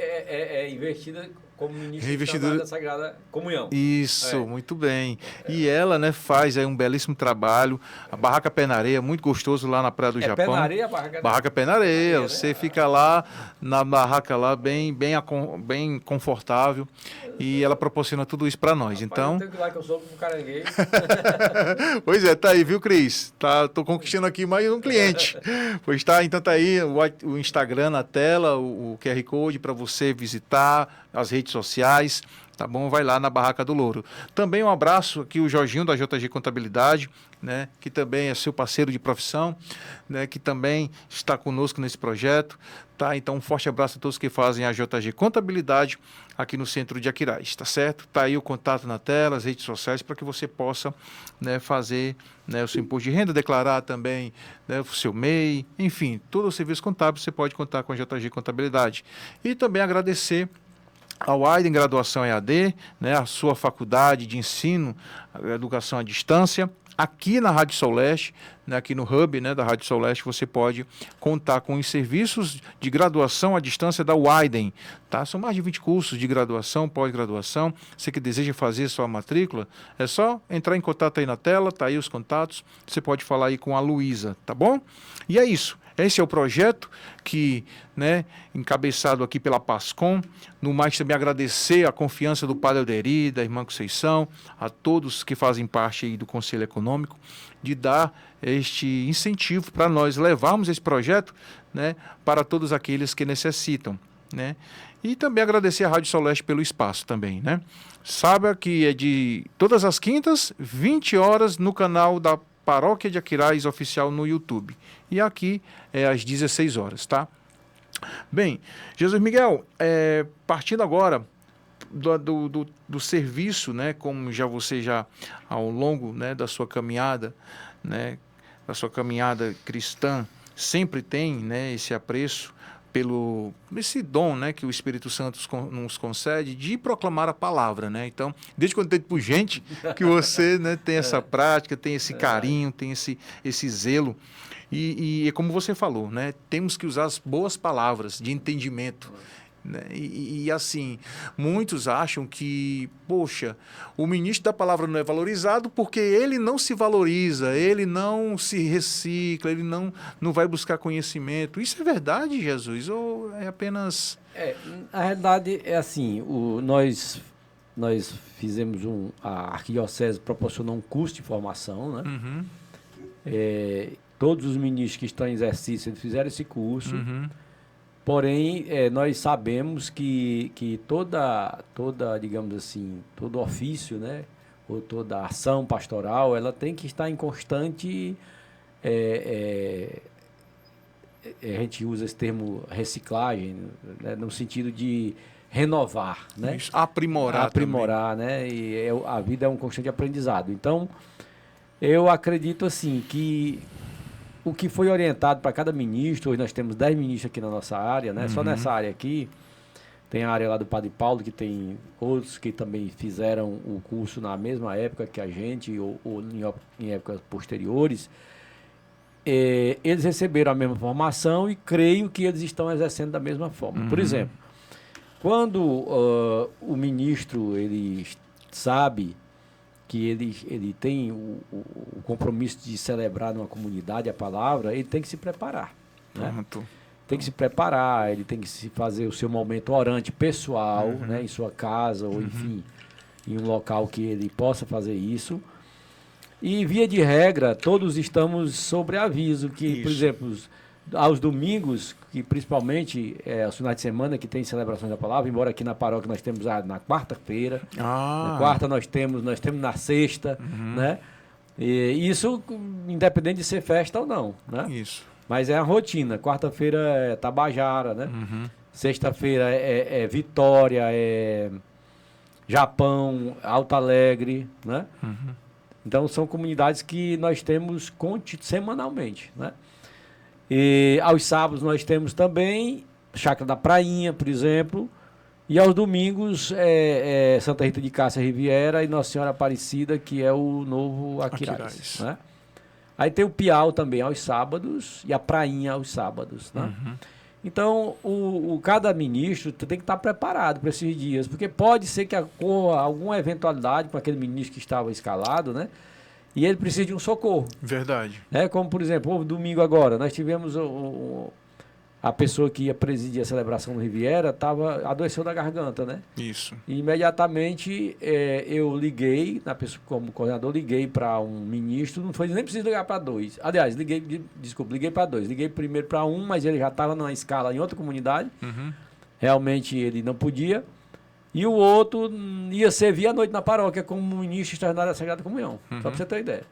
investida como ministra da Sagrada Comunhão. Isso, muito bem. E ela, né, faz aí um belíssimo trabalho. A Barraca Pé na Areia, muito gostoso lá na Praia do Japão. Pé na areia, Barraca Pé na Areia. Você fica lá na barraca lá bem confortável e ela proporciona tudo isso para nós. Então, eu tenho que ir lá que eu sou com caranguejo. Pois é, tá aí, viu, Cris? Tô conquistando aqui mais um cliente. Pois tá, então tá aí o Instagram na tela, o QR Code para você visitar, as redes sociais, tá bom? Vai lá na Barraca do Louro. Também um abraço aqui o Jorginho da JG Contabilidade, né, que também é seu parceiro de profissão, né, que também está conosco nesse projeto, tá? Então um forte abraço a todos que fazem a JG Contabilidade aqui no centro de Aquiraz, tá certo? Tá aí o contato na tela, as redes sociais, para que você possa, né, fazer, né, o seu imposto de renda, declarar também, né, o seu MEI, enfim, todo o serviço contábil você pode contar com a JG Contabilidade. E também agradecer ao Aiden Graduação EAD, né, a sua faculdade de ensino, a educação à distância, aqui na Rádio Sol Leste, né, aqui no Hub, né, da Rádio Sol Leste, você pode contar com os serviços de graduação à distância da Widen. Tá? São mais de 20 cursos de graduação, pós-graduação. Você que deseja fazer sua matrícula, é só entrar em contato aí na tela, tá aí os contatos. Você pode falar aí com a Luísa, tá bom? E é isso. Esse é o projeto que, né, encabeçado aqui pela PASCOM. No mais, também agradecer a confiança do Padre Alderi, da irmã Conceição, a todos que fazem parte aí do Conselho Econômico, de dar este incentivo para nós levarmos esse projeto, né, para todos aqueles que necessitam, né? E também agradecer a Rádio Sol Leste pelo espaço também, né? Saiba que é de todas as quintas, 20 horas, no canal da Paróquia de Aquiraz Oficial no YouTube. E aqui é às 16 horas, tá? Bem, Jesus Miguel, partindo agora do serviço, né, como você já ao longo, né, da sua caminhada, né, da sua caminhada cristã, sempre tem, né, esse apreço pelo esse dom, né, que o Espírito Santo nos concede de proclamar a palavra, né? Então, desde quando tempo por gente que você, né, tem essa prática, tem esse carinho, tem esse zelo. E é como você falou, né? Temos que usar as boas palavras de entendimento. Né? E assim, muitos acham que, poxa, o ministro da palavra não é valorizado porque ele não se valoriza, ele não se recicla, ele não vai buscar conhecimento. Isso é verdade, Jesus? Ou é apenas... Na realidade, é assim, nós fizemos a Arquidiocese proporcionou um curso de formação, né? Uhum. Todos os ministros que estão em exercício eles fizeram esse curso. Uhum. Porém, nós sabemos que toda, digamos assim, todo ofício, né, ou toda ação pastoral, ela tem que estar em constante, a gente usa esse termo reciclagem, né, no sentido de renovar, né? Isso, aprimorar também. Né? E a vida é um constante aprendizado. Então, eu acredito assim que o que foi orientado para cada ministro, hoje nós temos 10 ministros aqui na nossa área, né? Uhum. Só nessa área aqui, tem a área lá do Padre Paulo, que tem outros que também fizeram o curso na mesma época que a gente, ou em épocas posteriores. Eles receberam a mesma formação e creio que eles estão exercendo da mesma forma. Uhum. Por exemplo, quando o ministro ele sabe que ele tem o compromisso de celebrar numa comunidade a palavra, ele tem que se preparar. Né? Tem que se preparar, ele tem que se fazer o seu momento orante pessoal, uhum, né, em sua casa, ou enfim, em um local que ele possa fazer isso. E, via de regra, todos estamos sobre aviso, que, por exemplo, aos domingos, que principalmente aos finais de semana, que tem celebrações da palavra, embora aqui na paróquia nós temos na quarta-feira, na quarta nós temos na sexta, né? E isso independente de ser festa ou não, né? Isso. Mas é a rotina. Quarta-feira é Tabajara, né? Sexta-feira é Vitória, é Japão, Alto Alegre, né? Então são comunidades que nós temos semanalmente, né? E aos sábados nós temos também Chácara da Prainha, por exemplo, e aos domingos Santa Rita de Cássia Riviera e Nossa Senhora Aparecida, que é o novo Aquiraz, né? Aí tem o Piau também aos sábados e a Prainha aos sábados, né? Então, cada ministro tem que estar preparado para esses dias, porque pode ser que ocorra alguma eventualidade com aquele ministro que estava escalado, né? E ele precisa de um socorro. Verdade. Como, por exemplo, domingo agora, nós tivemos a pessoa que ia presidir a celebração no Riviera, adoeceu da garganta, né? Isso. E imediatamente eu liguei, como coordenador, liguei para um ministro, não foi nem preciso ligar para dois. Aliás, liguei para dois. Liguei primeiro para um, mas ele já estava numa escala em outra comunidade. Realmente ele não podia. E o outro ia servir à noite na paróquia como ministro extraordinário da Sagrada Comunhão, só para você ter ideia.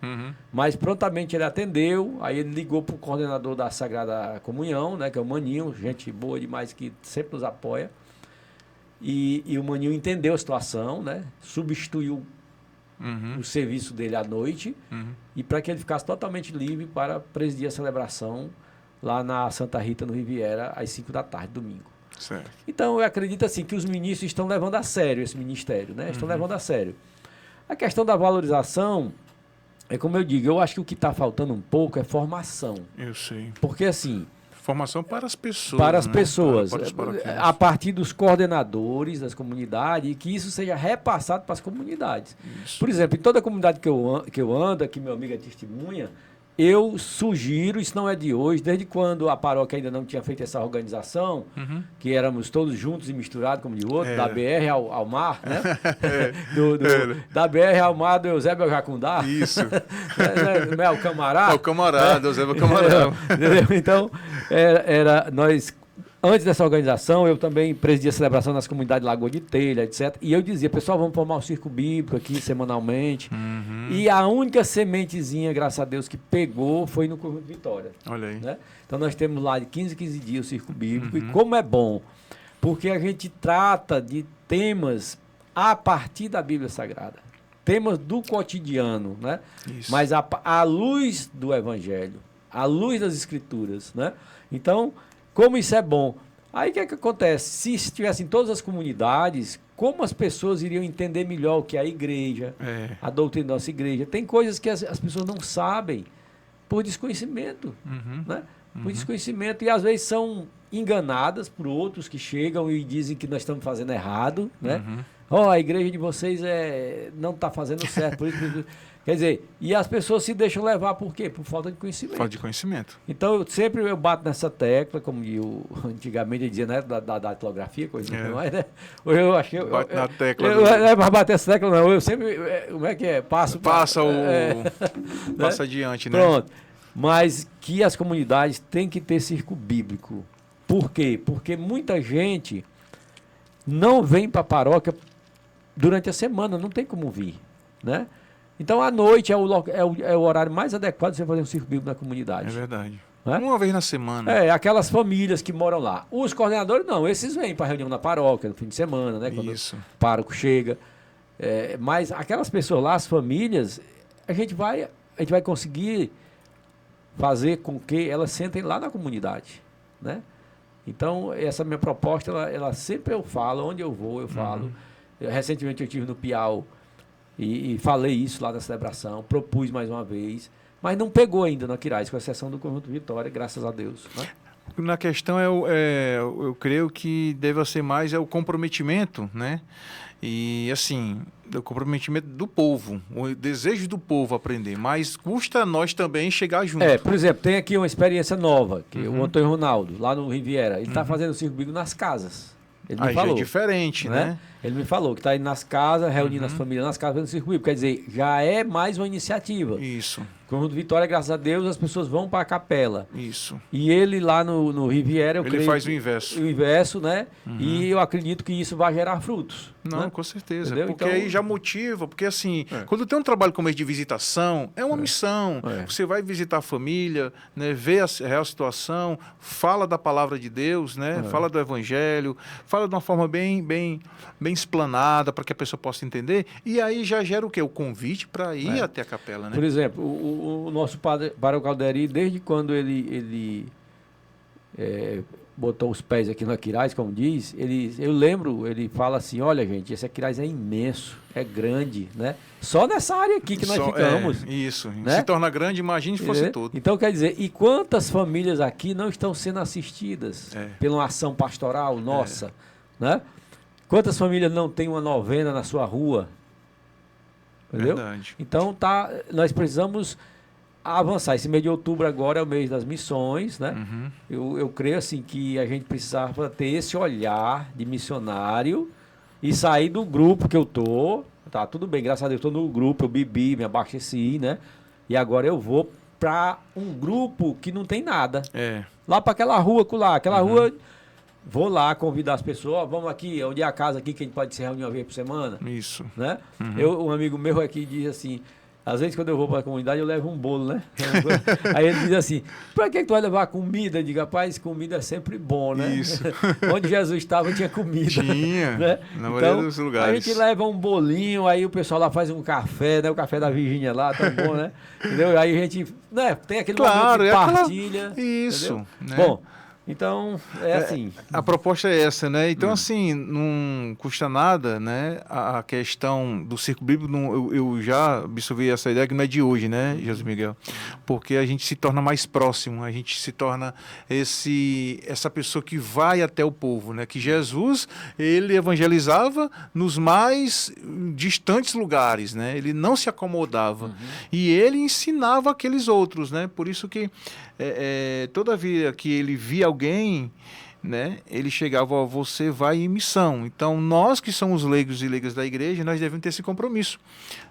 Mas prontamente ele atendeu, aí ele ligou para o coordenador da Sagrada Comunhão, né, que é o Maninho, gente boa demais que sempre nos apoia. E o Maninho entendeu a situação, né, substituiu o serviço dele à noite e para que ele ficasse totalmente livre para presidir a celebração lá na Santa Rita, no Riviera, às 5 da tarde, domingo. Certo. Então, eu acredito assim que os ministros estão levando a sério esse ministério, né? Estão levando a sério. A questão da valorização, É como eu digo, eu acho que o que está faltando um pouco é formação. Eu sei. Porque assim... Formação para as pessoas. Para as pessoas. Para os paroquianos. A partir dos coordenadores das comunidades e que isso seja repassado para as comunidades. Isso. Por exemplo, em toda comunidade que eu ando, que meu amigo é testemunha, eu sugiro, isso não é de hoje, desde quando a paróquia ainda não tinha feito essa organização, que éramos todos juntos e misturados, como de outro, da BR ao mar, né? Da BR ao mar do Eusébio ao Jacundá. Isso. Não é o camarada? É o camarada, Eusébio camarada. Então, nós... Antes dessa organização, eu também presidia a celebração nas comunidades Lagoa de Telha, etc. E eu dizia, pessoal, vamos formar um circo bíblico aqui semanalmente. E a única sementezinha, graças a Deus, que pegou foi no Conjunto Vitória. Olha aí. Né? Então nós temos lá de 15 em 15 dias o circo bíblico. E como é bom, porque a gente trata de temas a partir da Bíblia Sagrada. Temas do cotidiano, né? Isso. Mas à luz do Evangelho, à luz das Escrituras, né? Então... Como isso é bom. Aí o que é que acontece? Se estivessem todas as comunidades, como as pessoas iriam entender melhor o que é a igreja, a doutrina da nossa igreja? Tem coisas que as pessoas não sabem por desconhecimento. Né? Por desconhecimento. E às vezes são enganadas por outros que chegam e dizem que nós estamos fazendo errado. Né? A igreja de vocês não está fazendo certo. Por isso, quer dizer, e as pessoas se deixam levar por quê? Por falta de conhecimento. Falta de conhecimento. Então, eu bato nessa tecla, como eu antigamente dizia, né? Da datilografia, coisa assim, mais, né? Eu achei... Bate na tecla. Não é para bater essa tecla, não. Eu sempre... Como é que é? Passa adiante, né? Pronto. Mas que as comunidades têm que ter circo bíblico. Por quê? Porque muita gente não vem para a paróquia durante a semana, não tem como vir, né? Então, à noite é o horário mais adequado de você fazer um circo bíblico na comunidade. É verdade. Né? Uma vez na semana. Aquelas famílias que moram lá. Os coordenadores, não, esses vêm para reunião na paróquia, no fim de semana, né? Quando Isso. o pároco chega. Mas aquelas pessoas lá, as famílias, a gente vai conseguir fazer com que elas sentem lá na comunidade, né? Então, essa minha proposta, ela sempre eu falo, onde eu vou, eu falo. Recentemente eu estive no Piau e falei isso lá na celebração, propus mais uma vez, mas não pegou ainda na Aquiraz, com exceção do Conjunto Vitória, graças a Deus. Né? Na questão, eu creio que deve ser mais o comprometimento, né? E, assim, o comprometimento do povo, o desejo do povo aprender, mas custa a nós também chegar junto. Por exemplo, tem aqui uma experiência nova, que o Antônio Ronaldo, lá no Riviera, ele está fazendo o circo bíblico nas casas. Ele me falou, já é diferente, né? Ele me falou que está indo nas casas, reunindo as famílias nas casas, fazendo circo bíblico. Quer dizer, já é mais uma iniciativa. Isso. Conjunto Vitória, graças a Deus, as pessoas vão para a capela. Isso. E ele lá no Riviera, ele faz o inverso. O inverso, né? E eu acredito que isso vai gerar frutos. Não, né? com certeza. Entendeu? Porque então, aí já motiva, porque assim, quando tem um trabalho como esse de visitação, é uma missão. Você vai visitar a família, né, ver a real situação, fala da palavra de Deus, né? Fala do evangelho, fala de uma forma bem explanada para que a pessoa possa entender. E aí já gera o quê? O convite para ir até a capela, né? Por exemplo, o nosso padre Calderi, desde quando ele botou os pés aqui no Aquiraz, como diz, eu lembro, ele fala assim, olha gente, esse Aquiraz é imenso, é grande, né? Só nessa área aqui que nós ficamos. Isso, né? Se torna grande, imagine se fosse todo. Então, quer dizer, e quantas famílias aqui não estão sendo assistidas pela uma ação pastoral nossa, né? Quantas famílias não têm uma novena na sua rua? Entendeu? Verdade. Então, nós precisamos avançar. Esse mês de outubro agora é o mês das missões, né? Eu creio assim que a gente precisava ter esse olhar de missionário e sair do grupo que eu tô. Tá, tudo bem, graças a Deus, estou no grupo, eu bebi, me abasteci, né? E agora eu vou para um grupo que não tem nada. Lá para aquela rua, aquela rua, vou lá convidar as pessoas, ó, vamos aqui, onde é a casa aqui que a gente pode se reunir uma vez por semana. Isso. Né? Um amigo meu aqui diz assim, às vezes quando eu vou para a comunidade eu levo um bolo, né? Aí ele diz assim, para que tu vai levar comida? Eu digo, rapaz, comida é sempre bom, né? Isso. Onde Jesus estava tinha comida. Tinha, né? na maioria dos lugares. A gente leva um bolinho, aí o pessoal lá faz um café, né? O café da Virgínia lá, tão bom, né? Entendeu? Aí a gente, né? Tem aquele momento de partilha. Isso. Né? Né? Bom, Então, é assim. A proposta é essa, né? Então, assim, não custa nada, né? A questão do círculo bíblico, eu já absorvi essa ideia que não é de hoje, né, José Miguel? Porque a gente se torna mais próximo, a gente se torna essa pessoa que vai até o povo, né? Que Jesus, ele evangelizava nos mais distantes lugares, né? Ele não se acomodava. E ele ensinava aqueles outros, né? Por isso que toda vez que ele via alguém, né, ele chegava, ó, você vai em missão. Então, nós que somos leigos e leigas da igreja, nós devemos ter esse compromisso,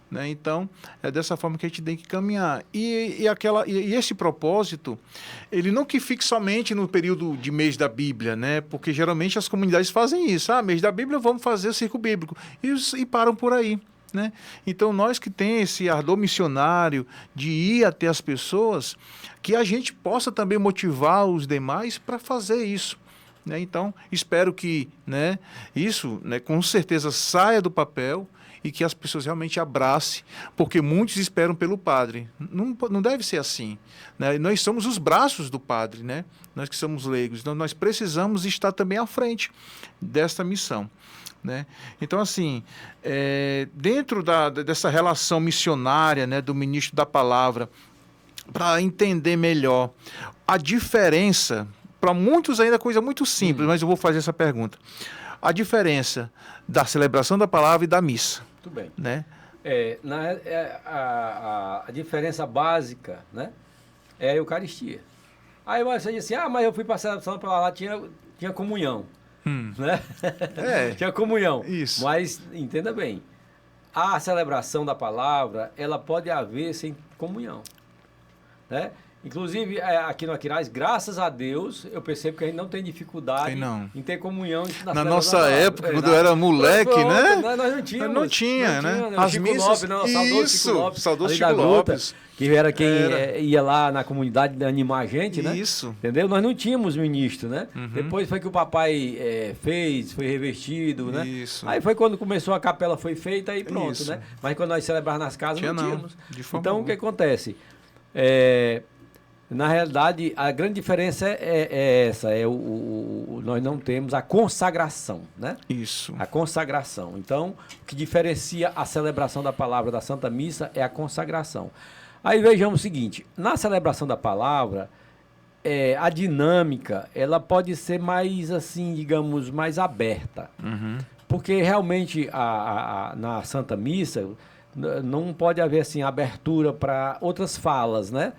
né? Então, é dessa forma que a gente tem que caminhar. E esse propósito, ele não que fique somente no período de mês da Bíblia, né? Porque geralmente as comunidades fazem isso. Mês da Bíblia, vamos fazer o círculo bíblico. E param por aí, né? Então, nós que tem esse ardor missionário de ir até as pessoas, que a gente possa também motivar os demais para fazer isso, né? Então, espero que, né, isso, né, com certeza saia do papel e que as pessoas realmente abracem, porque muitos esperam pelo padre. Não deve ser assim, né? Nós somos os braços do padre, né? Nós que somos leigos, então nós precisamos estar também à frente desta missão, né? Então, assim, dentro dessa relação missionária, né, do ministro da palavra, para entender melhor a diferença, para muitos ainda é coisa muito simples, mas eu vou fazer essa pergunta. A diferença da celebração da palavra e da missa. Muito bem. Né? A diferença básica, né, é a Eucaristia. Aí você diz assim, mas eu fui para a celebração da palavra, lá tinha comunhão. Né? Tinha comunhão. Isso. Mas, entenda bem, a celebração da palavra, ela pode haver sem comunhão, né? Inclusive, aqui no Aquiraz, graças a Deus, eu percebo que a gente não tem dificuldade em ter comunhão. Na nossa época, quando eu era moleque, né? Nós não tínhamos. Não tinha, né? As missas, saudoso Chico Lopes, que era quem ia lá na comunidade animar a gente, né? Isso. Entendeu? Nós não tínhamos ministro, né? Depois foi que o papai foi revestido, né? Isso. Aí foi quando começou a capela, foi feita e pronto, Isso. né? Mas quando nós celebrávamos nas casas, não tínhamos. Então, o que acontece? Na realidade, a grande diferença é essa, nós não temos a consagração, né? Isso. A consagração. Então, o que diferencia a celebração da palavra da Santa Missa é a consagração. Aí vejamos o seguinte, na celebração da palavra, a dinâmica, ela pode ser mais, assim, digamos, mais aberta. Porque realmente, na Santa Missa, não pode haver assim abertura para outras falas, né?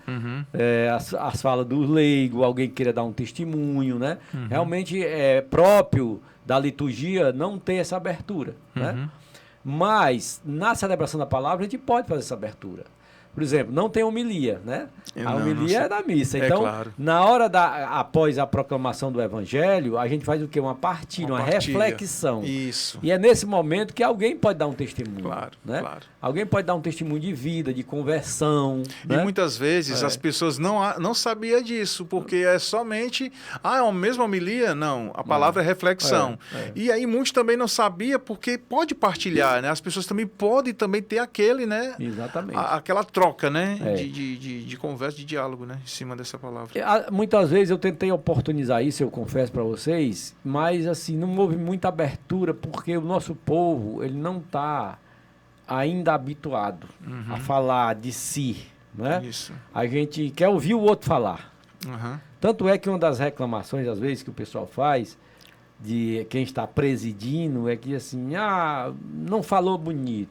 As falas do leigo, alguém queira dar um testemunho, né? Realmente é próprio da liturgia não ter essa abertura, né? Mas na celebração da palavra a gente pode fazer essa abertura. Por exemplo, não tem homilia, né? A homilia é da missa. Então, claro. na hora após a proclamação do evangelho, a gente faz o quê? Uma partilha, uma reflexão. Isso. E é nesse momento que alguém pode dar um testemunho. Claro, né? claro. Alguém pode dar um testemunho de vida, de conversão. E né? muitas vezes as pessoas não sabiam disso, porque é somente, é a mesma homilia? Não, a palavra é reflexão. E aí muitos também não sabiam, porque pode partilhar, né? As pessoas também podem ter aquele, né? Exatamente. Aquela troca, né? De conversa, de diálogo, né? Em cima dessa palavra. Muitas vezes eu tentei oportunizar isso, eu confesso para vocês, mas assim, não houve muita abertura, porque o nosso povo, ele não está ainda habituado a falar de si, né? Isso. A gente quer ouvir o outro falar. Uhum. Tanto é que uma das reclamações, às vezes, que o pessoal faz, de quem está presidindo, é que assim, não falou bonito.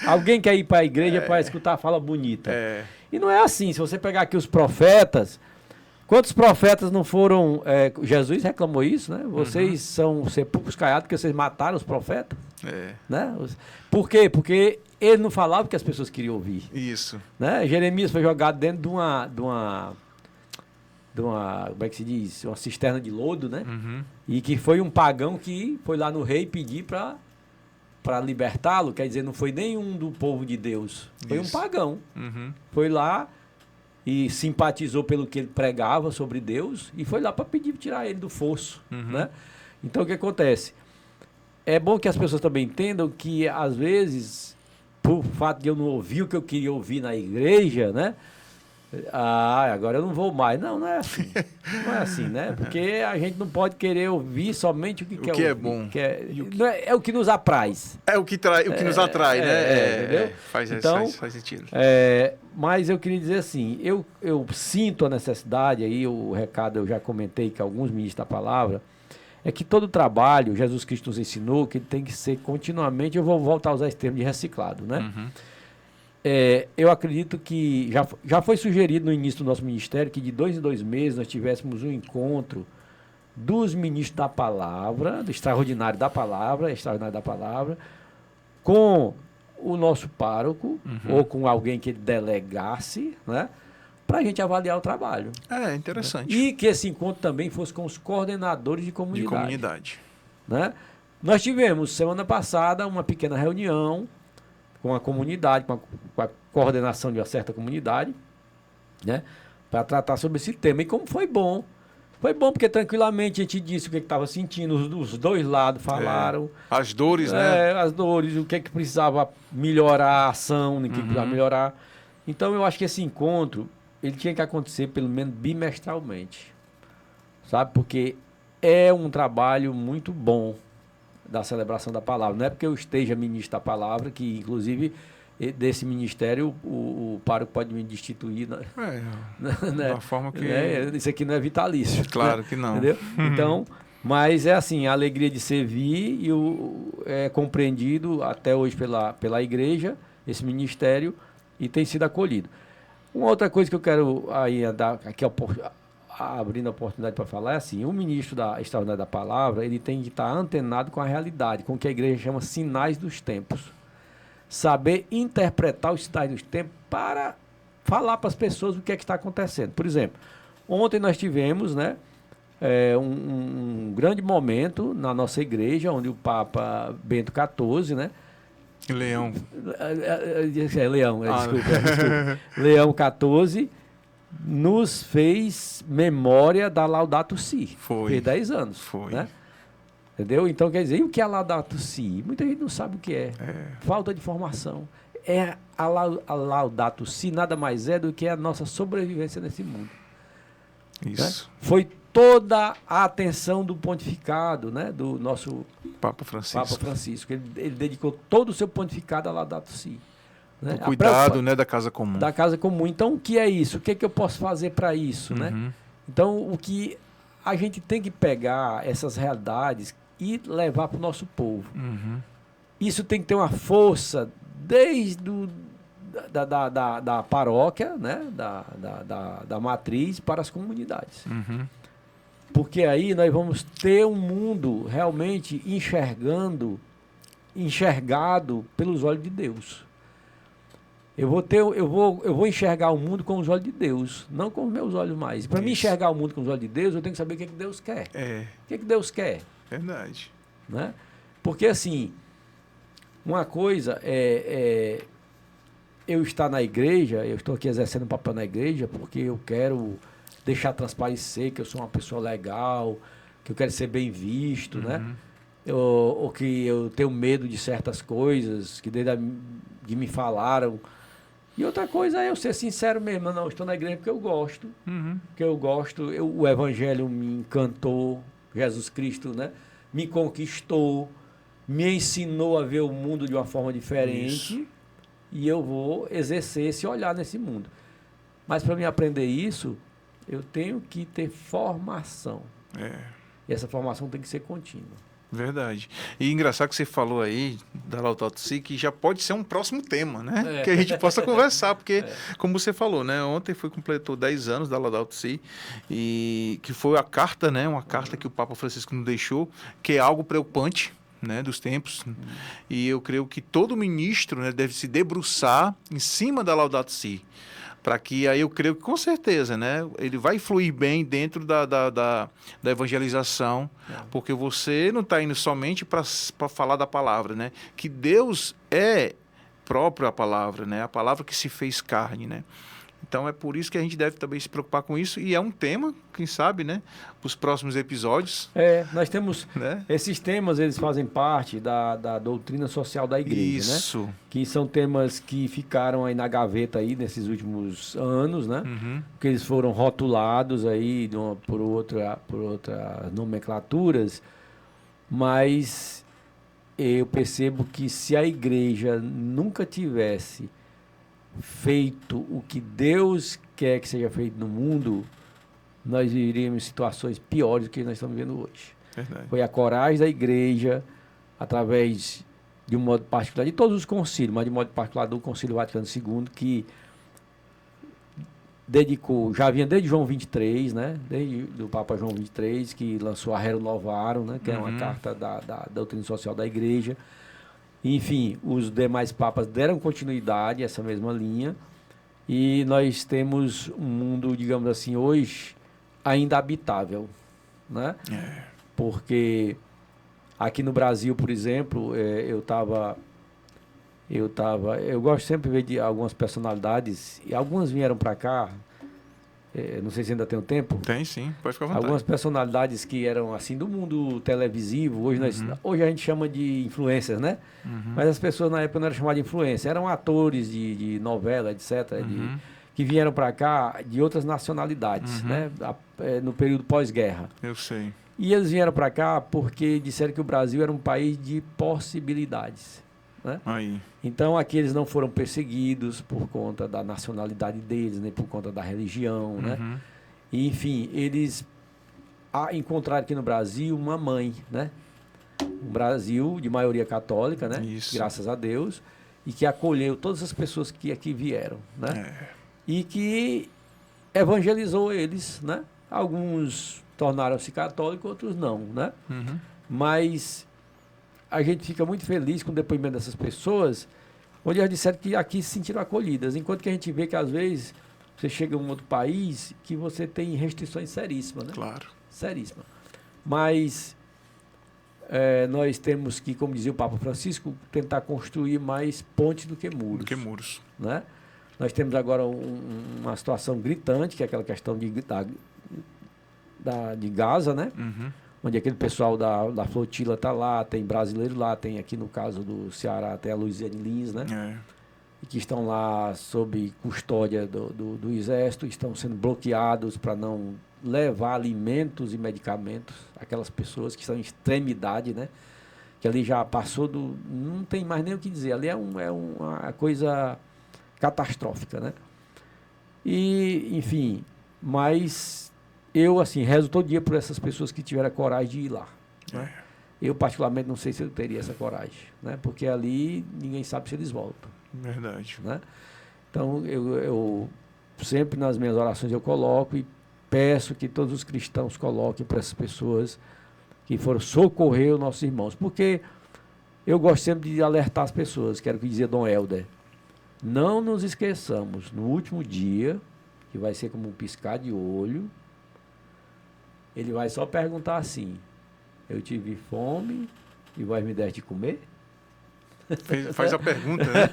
Alguém quer ir para a igreja para escutar a fala bonita. E não é assim. Se você pegar aqui os profetas, quantos profetas não foram... Jesus reclamou isso, né? Vocês são sepulcros caiados porque vocês mataram os profetas. Né? Por quê? Porque ele não falava o que as pessoas queriam ouvir. Isso. Né? Jeremias foi jogado dentro de uma como é que se diz? Uma cisterna de lodo, né? E que foi um pagão que foi lá no rei pedir para libertá-lo. Quer dizer, não foi nenhum do povo de Deus. Foi um pagão. Foi lá e simpatizou pelo que ele pregava sobre Deus e foi lá para pedir tirar ele do fosso, né? Então, o que acontece? É bom que as pessoas também entendam que, às vezes, por fato de eu não ouvir o que eu queria ouvir na igreja, né? Agora eu não vou mais. Não, não é assim. Não é assim, né? Porque a gente não pode querer ouvir somente o que quer que é ouvir, bom. É o que nos apraz. É o que nos atrai, né? Entendeu? Faz sentido. Mas eu queria dizer assim, eu sinto a necessidade, aí o recado eu já comentei que alguns ministros da palavra, é que todo trabalho, Jesus Cristo nos ensinou, que ele tem que ser continuamente, eu vou voltar a usar esse termo de reciclado, né? Uhum. Eu acredito que já foi sugerido no início do nosso ministério que de 2 em 2 meses nós tivéssemos um encontro dos ministros da palavra, do extraordinário da palavra, com o nosso pároco, ou com alguém que ele delegasse, né? Para a gente avaliar o trabalho. Interessante. E que esse encontro também fosse com os coordenadores de comunidade. Né? Nós tivemos, semana passada, uma pequena reunião com a comunidade, com a coordenação de uma certa comunidade, né? Para tratar sobre esse tema. E como foi bom. Foi bom porque tranquilamente a gente disse o que estava sentindo, os dois lados falaram. As dores, né? As dores, o que precisava melhorar a ação, o que precisava melhorar. Então eu acho que esse encontro, ele tinha que acontecer pelo menos bimestralmente, sabe? Porque é um trabalho muito bom da celebração da palavra. Não é porque eu esteja ministro da palavra, que inclusive desse ministério o pároco pode me destituir. Né? Da forma que... Isso aqui não é vitalício. Claro, né? que não. Entendeu? Então, mas é assim, a alegria de servir e é compreendido até hoje pela igreja, esse ministério, e tem sido acolhido. Uma outra coisa que eu quero aí dar aqui abrindo a oportunidade para falar é assim, o ministro da Extraordinária da Palavra, ele tem que estar antenado com a realidade, com o que a igreja chama sinais dos tempos. Saber interpretar os sinais dos tempos para falar para as pessoas o que é que está acontecendo. Por exemplo, ontem nós tivemos, né, um grande momento na nossa igreja, onde o Papa Bento XIV, né, Leão. Desculpa. Leão XIV nos fez memória da Laudato Si. Foi. Fez 10 anos. Foi. Né? Entendeu? Então, quer dizer, e o que é a Laudato Si? Muita gente não sabe o que é. Falta de formação. A Laudato Si nada mais é do que a nossa sobrevivência nesse mundo. Isso. Né? Foi toda a atenção do pontificado, né? Do nosso Papa Francisco. Ele dedicou todo o seu pontificado a Laudato Si. Né? O cuidado, né, da casa comum. Da casa comum. Então, o que é isso? O que é que eu posso fazer para isso? Né? Então, o que a gente tem que pegar essas realidades e levar para o nosso povo. Isso tem que ter uma força desde da paróquia, né? da matriz para as comunidades. Porque aí nós vamos ter um mundo realmente enxergado pelos olhos de Deus. Eu vou enxergar o mundo com os olhos de Deus, não com os meus olhos mais. Para mim enxergar o mundo com os olhos de Deus, eu tenho que saber o que Deus quer. O que Deus quer? Verdade. Né? Porque assim, uma coisa é eu estar na igreja, eu estou aqui exercendo um papel na igreja porque eu quero deixar transparecer que eu sou uma pessoa legal, que eu quero ser bem visto, né? Ou que eu tenho medo de certas coisas que de me falaram. E outra coisa é eu ser sincero mesmo. Não, eu estou na igreja porque eu gosto. Porque eu gosto, o evangelho me encantou, Jesus Cristo, né? Me conquistou, me ensinou a ver o mundo de uma forma diferente. Isso. E eu vou exercer esse olhar nesse mundo. Mas para mim aprender isso, eu tenho que ter formação. E essa formação tem que ser contínua. Verdade. E engraçado que você falou aí da Laudato Si, que já pode ser um próximo tema, né? Que a gente possa conversar, porque, como você falou, né? Ontem completou 10 anos da Laudato Si, e que foi a carta, né? Uma carta que o Papa Francisco nos deixou, que é algo preocupante, né, dos tempos. E eu creio que todo ministro, né, deve se debruçar em cima da Laudato Si, para que aí eu creio que com certeza, né, ele vai fluir bem dentro da evangelização, porque você não está indo somente para falar da palavra, né, que Deus é próprio a palavra, né, a palavra que se fez carne, né. Então é por isso que a gente deve também se preocupar com isso, e é um tema, quem sabe, né, para os próximos episódios. Nós temos, né? Esses temas, eles fazem parte da doutrina social da igreja, Isso. né? Que são temas que ficaram aí na gaveta aí nesses últimos anos, né? Porque eles foram rotulados aí por outras nomenclaturas, mas eu percebo que se a igreja nunca tivesse feito o que Deus quer que seja feito no mundo, nós iríamos em situações piores do que nós estamos vivendo hoje. Verdade. Foi a coragem da igreja, através de um modo particular, de todos os concílios, mas de modo particular do Concílio Vaticano II, que dedicou, já vinha desde João 23, né? Desde do Papa João 23, que lançou a Rerum Novarum, né? Que é uma carta da doutrina social da igreja. Enfim, os demais papas deram continuidade a essa mesma linha, e nós temos um mundo, digamos assim, hoje ainda habitável, né? Porque aqui no Brasil, por exemplo, eu gosto sempre de ver de algumas personalidades, e algumas vieram para cá, não sei se ainda tem um tempo. Tem sim, pode ficar à vontade. Algumas personalidades que eram assim do mundo televisivo, hoje a gente chama de influencers, né? Mas as pessoas na época não eram chamadas de influencers, eram atores de novela, etc., que vieram para cá de outras nacionalidades, né? No período pós-guerra. Eu sei. E eles vieram para cá porque disseram que o Brasil era um país de possibilidades, né? Aí. Então aqui eles não foram perseguidos por conta da nacionalidade deles, nem por conta da religião, né? E, enfim, eles encontraram aqui no Brasil uma mãe, né? Um Brasil de maioria católica, né? Isso. Graças a Deus, e que acolheu todas as pessoas que aqui vieram, né? E que evangelizou eles, né? Alguns tornaram-se católicos, outros não, né? Mas a gente fica muito feliz com o depoimento dessas pessoas, onde elas disseram que aqui se sentiram acolhidas, enquanto que a gente vê que às vezes você chega em um outro país que você tem restrições seríssimas, né? Claro. Seríssimas. Mas nós temos que, como dizia o Papa Francisco, tentar construir mais pontes do que muros. Do que muros. Né? Nós temos agora uma situação gritante, que é aquela questão de Gaza, né? Onde aquele pessoal da flotila está lá, tem brasileiro lá, tem aqui no caso do Ceará até a Luiziane Lins, né? E que estão lá sob custódia do Exército, estão sendo bloqueados para não levar alimentos e medicamentos àquelas pessoas que estão em extremidade, né? Que ali já passou não tem mais nem o que dizer, ali é uma coisa catastrófica, né? E, enfim, mas eu, assim, rezo todo dia por essas pessoas que tiveram a coragem de ir lá, né? Eu, particularmente, não sei se eu teria essa coragem, né? Porque ali ninguém sabe se eles voltam. Verdade. Né? Então, eu sempre nas minhas orações eu coloco e peço que todos os cristãos coloquem para essas pessoas que foram socorrer os nossos irmãos. Porque eu gosto sempre de alertar as pessoas, que era o que dizia Dom Helder. Não nos esqueçamos, no último dia, que vai ser como um piscar de olho, ele vai só perguntar assim: eu tive fome e vós me deste de comer? Faz a pergunta, né?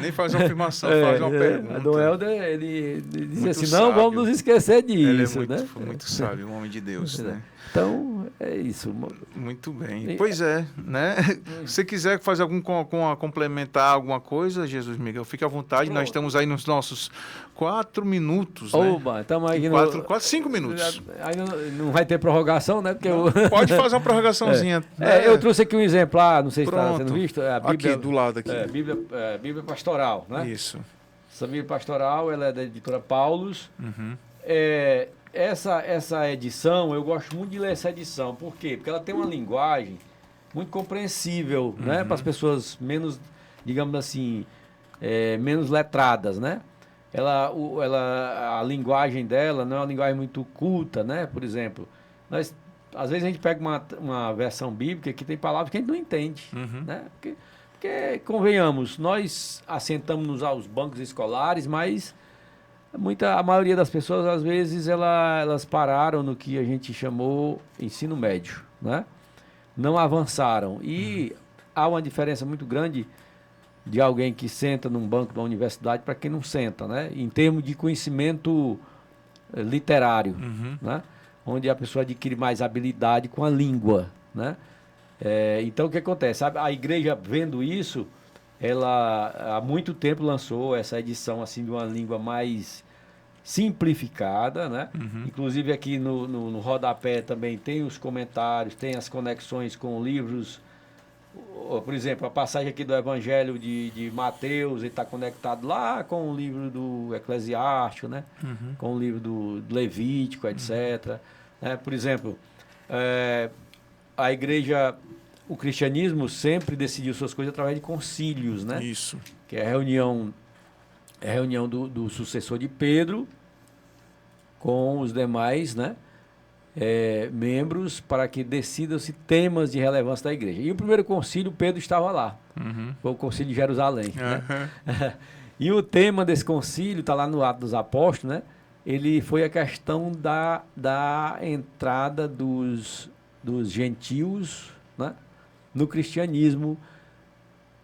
Nem faz uma afirmação, faz uma pergunta. Dom Helder, ele dizia Muito assim, sábio. não vamos nos esquecer disso. Ele é né? muito sábio, um homem de Deus, né? Então, é isso. Muito bem. Pois é, né? Se você quiser fazer complementar alguma coisa, Jesus Miguel, fique à vontade. Pronto. Nós estamos aí nos nossos 4 minutos, né? Oba, estamos aí Quase 5 minutos. Aí não vai ter prorrogação, né? Porque Pode fazer uma prorrogaçãozinha. Eu trouxe aqui um exemplar, não sei se está sendo visto. A Bíblia, aqui, do lado aqui. Bíblia Pastoral, né? Isso. Essa Bíblia Pastoral, ela é da editora Paulus. Essa edição, eu gosto muito de ler essa edição. Por quê? Porque ela tem uma linguagem muito compreensível, né? Para as pessoas menos, digamos assim, menos letradas, né? A linguagem dela não é uma linguagem muito culta, né? Por exemplo, às vezes a gente pega uma versão bíblica que tem palavras que a gente não entende, né? Porque, convenhamos, nós assentamos-nos aos bancos escolares, mas a maioria das pessoas, às vezes, elas pararam no que a gente chamou ensino médio, né? Não avançaram. E há uma diferença muito grande de alguém que senta num banco da universidade para quem não senta, né? Em termos de conhecimento literário, né? Onde a pessoa adquire mais habilidade com a língua, né? Então, o que acontece? A igreja, vendo isso, ela há muito tempo lançou essa edição assim de uma língua mais simplificada, né? Inclusive aqui no rodapé também tem os comentários, tem as conexões com livros. Por exemplo, a passagem aqui do Evangelho de Mateus está conectado lá com o livro do Eclesiástico, né? Com o livro do Levítico, etc. Por exemplo, a igreja, o cristianismo sempre decidiu suas coisas através de concílios, né? Isso. Que é a reunião do sucessor de Pedro com os demais, né? Membros para que decidam-se temas de relevância da igreja. E o primeiro concílio, Pedro estava lá. Foi o concílio de Jerusalém. Né? E o tema desse concílio, está lá no Atos dos Apóstolos, né? Ele foi a questão da entrada dos gentios, né? No cristianismo,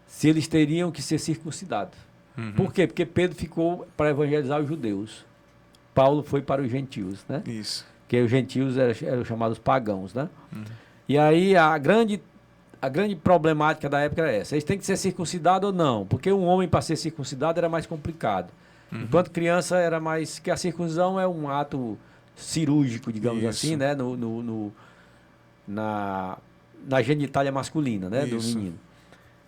se eles teriam que ser circuncidados. Por quê? Porque Pedro ficou para evangelizar os judeus. Paulo foi para os gentios, né? Isso. Que os gentios eram chamados pagãos, né? E aí a grande problemática da época era essa. Eles têm que ser circuncidados ou não? Porque um homem para ser circuncidado era mais complicado. Enquanto criança era mais... Que a circuncisão é um ato cirúrgico, digamos assim, né? Na genitália masculina, né? Do menino.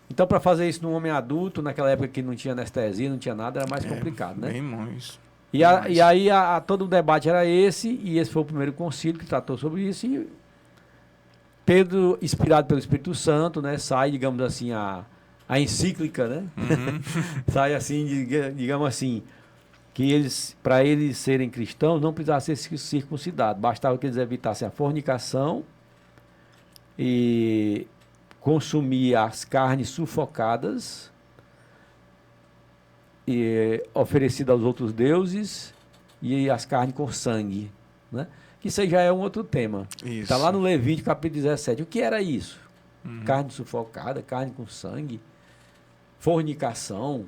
Então, para fazer isso num homem adulto, naquela época que não tinha anestesia, não tinha nada, era mais complicado, né? Bem mais. E aí todo o debate era esse, e esse foi o primeiro concílio que tratou sobre isso, e Pedro, inspirado pelo Espírito Santo, né, sai, digamos assim, a encíclica, né? Sai assim, digamos assim, que para eles serem cristãos, não precisavam ser circuncidados, bastava que eles evitassem a fornicação e consumir as carnes sufocadas, oferecida aos outros deuses, e as carnes com sangue, né? Que isso aí já é um outro tema. Está lá no Levítico, capítulo 17. O que era isso? Carne sufocada, carne com sangue, fornicação,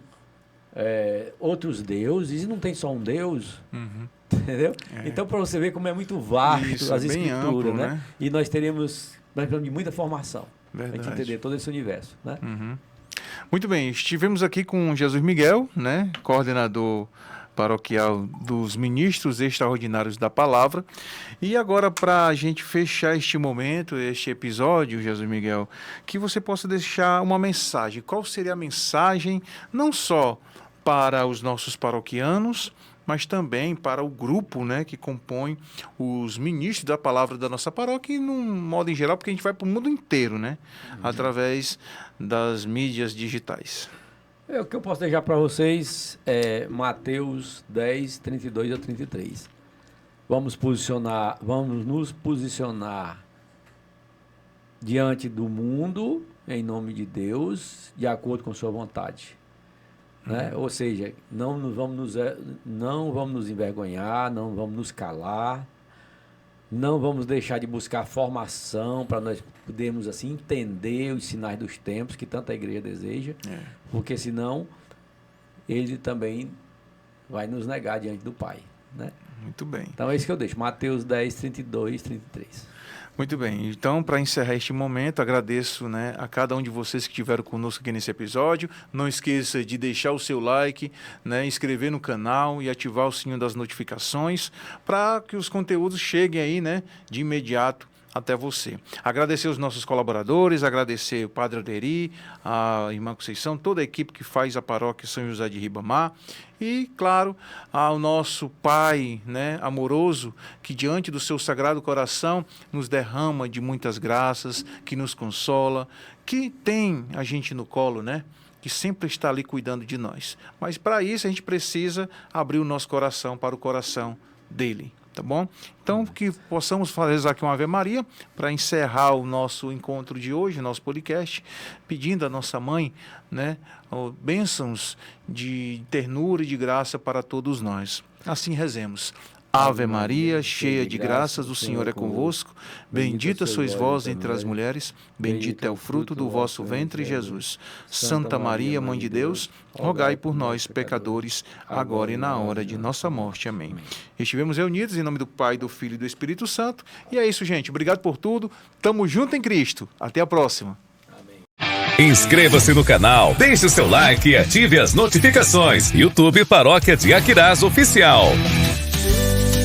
outros deuses, e não tem só um Deus, entendeu? Então, para você ver como é muito vasto as escrituras, amplo, né? E nós precisamos de muita formação para a gente entender todo esse universo, né? Muito bem, estivemos aqui com Jesus Miguel, né, coordenador paroquial dos ministros extraordinários da palavra. E agora, para a gente fechar este momento, este episódio, Jesus Miguel, que você possa deixar uma mensagem. Qual seria a mensagem, não só para os nossos paroquianos, mas também para o grupo, né, que compõe os ministros da palavra da nossa paróquia, e num modo em geral, porque a gente vai para o mundo inteiro, né, através das mídias digitais. O que eu posso deixar para vocês é Mateus 10, 32 a 33. Vamos nos posicionar diante do mundo, em nome de Deus, de acordo com sua vontade. Né? Ou seja, não vamos nos envergonhar, não vamos nos calar, não vamos deixar de buscar formação para nós podermos assim entender os sinais dos tempos que tanta igreja deseja, porque senão ele também vai nos negar diante do Pai. Né? Muito bem. Então é isso que eu deixo, Mateus 10, 32, 33. Muito bem, então para encerrar este momento, agradeço, né, a cada um de vocês que estiveram conosco aqui nesse episódio. Não esqueça de deixar o seu like, né, inscrever no canal e ativar o sininho das notificações para que os conteúdos cheguem aí, né, de imediato até você. Agradecer os nossos colaboradores, agradecer o Padre Alderi, a Irmã Conceição, toda a equipe que faz a paróquia São José de Ribamar e, claro, ao nosso Pai, né, amoroso, que diante do seu Sagrado Coração nos derrama de muitas graças, que nos consola, que tem a gente no colo, né, que sempre está ali cuidando de nós. Mas para isso a gente precisa abrir o nosso coração para o coração dele. Tá bom? Então, que possamos fazer aqui uma Ave Maria para encerrar o nosso encontro de hoje, nosso podcast, pedindo à nossa mãe, né, bênçãos de ternura e de graça para todos nós. Assim rezemos. Ave Maria, cheia de graças, o Senhor é convosco. Bendita sois vós entre as mulheres, bendito é o fruto do vosso ventre, Jesus. Santa Maria, Mãe de Deus, rogai por nós, pecadores, agora e na hora de nossa morte. Amém. Estivemos reunidos em nome do Pai, do Filho e do Espírito Santo. E é isso, gente. Obrigado por tudo. Tamo junto em Cristo. Até a próxima. Inscreva-se no canal, deixe o seu like e ative as notificações. YouTube Paróquia de Aquiraz Oficial.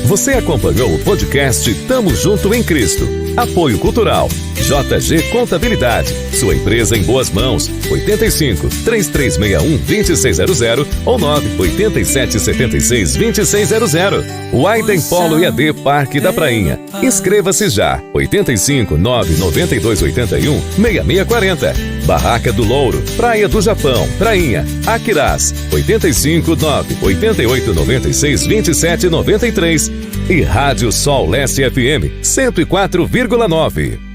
Você acompanhou o podcast Tamo Junto em Cristo. Apoio Cultural. JG Contabilidade. Sua empresa em boas mãos. 85 3361 2600 ou 987 76 2600. Widen Polo EAD Parque da Prainha. Inscreva-se já. 85 992 81 6640. Barraca do Louro. Praia do Japão. Prainha. Aquiraz. 85 988 96 27 93. E Rádio Sol Leste FM 104,9.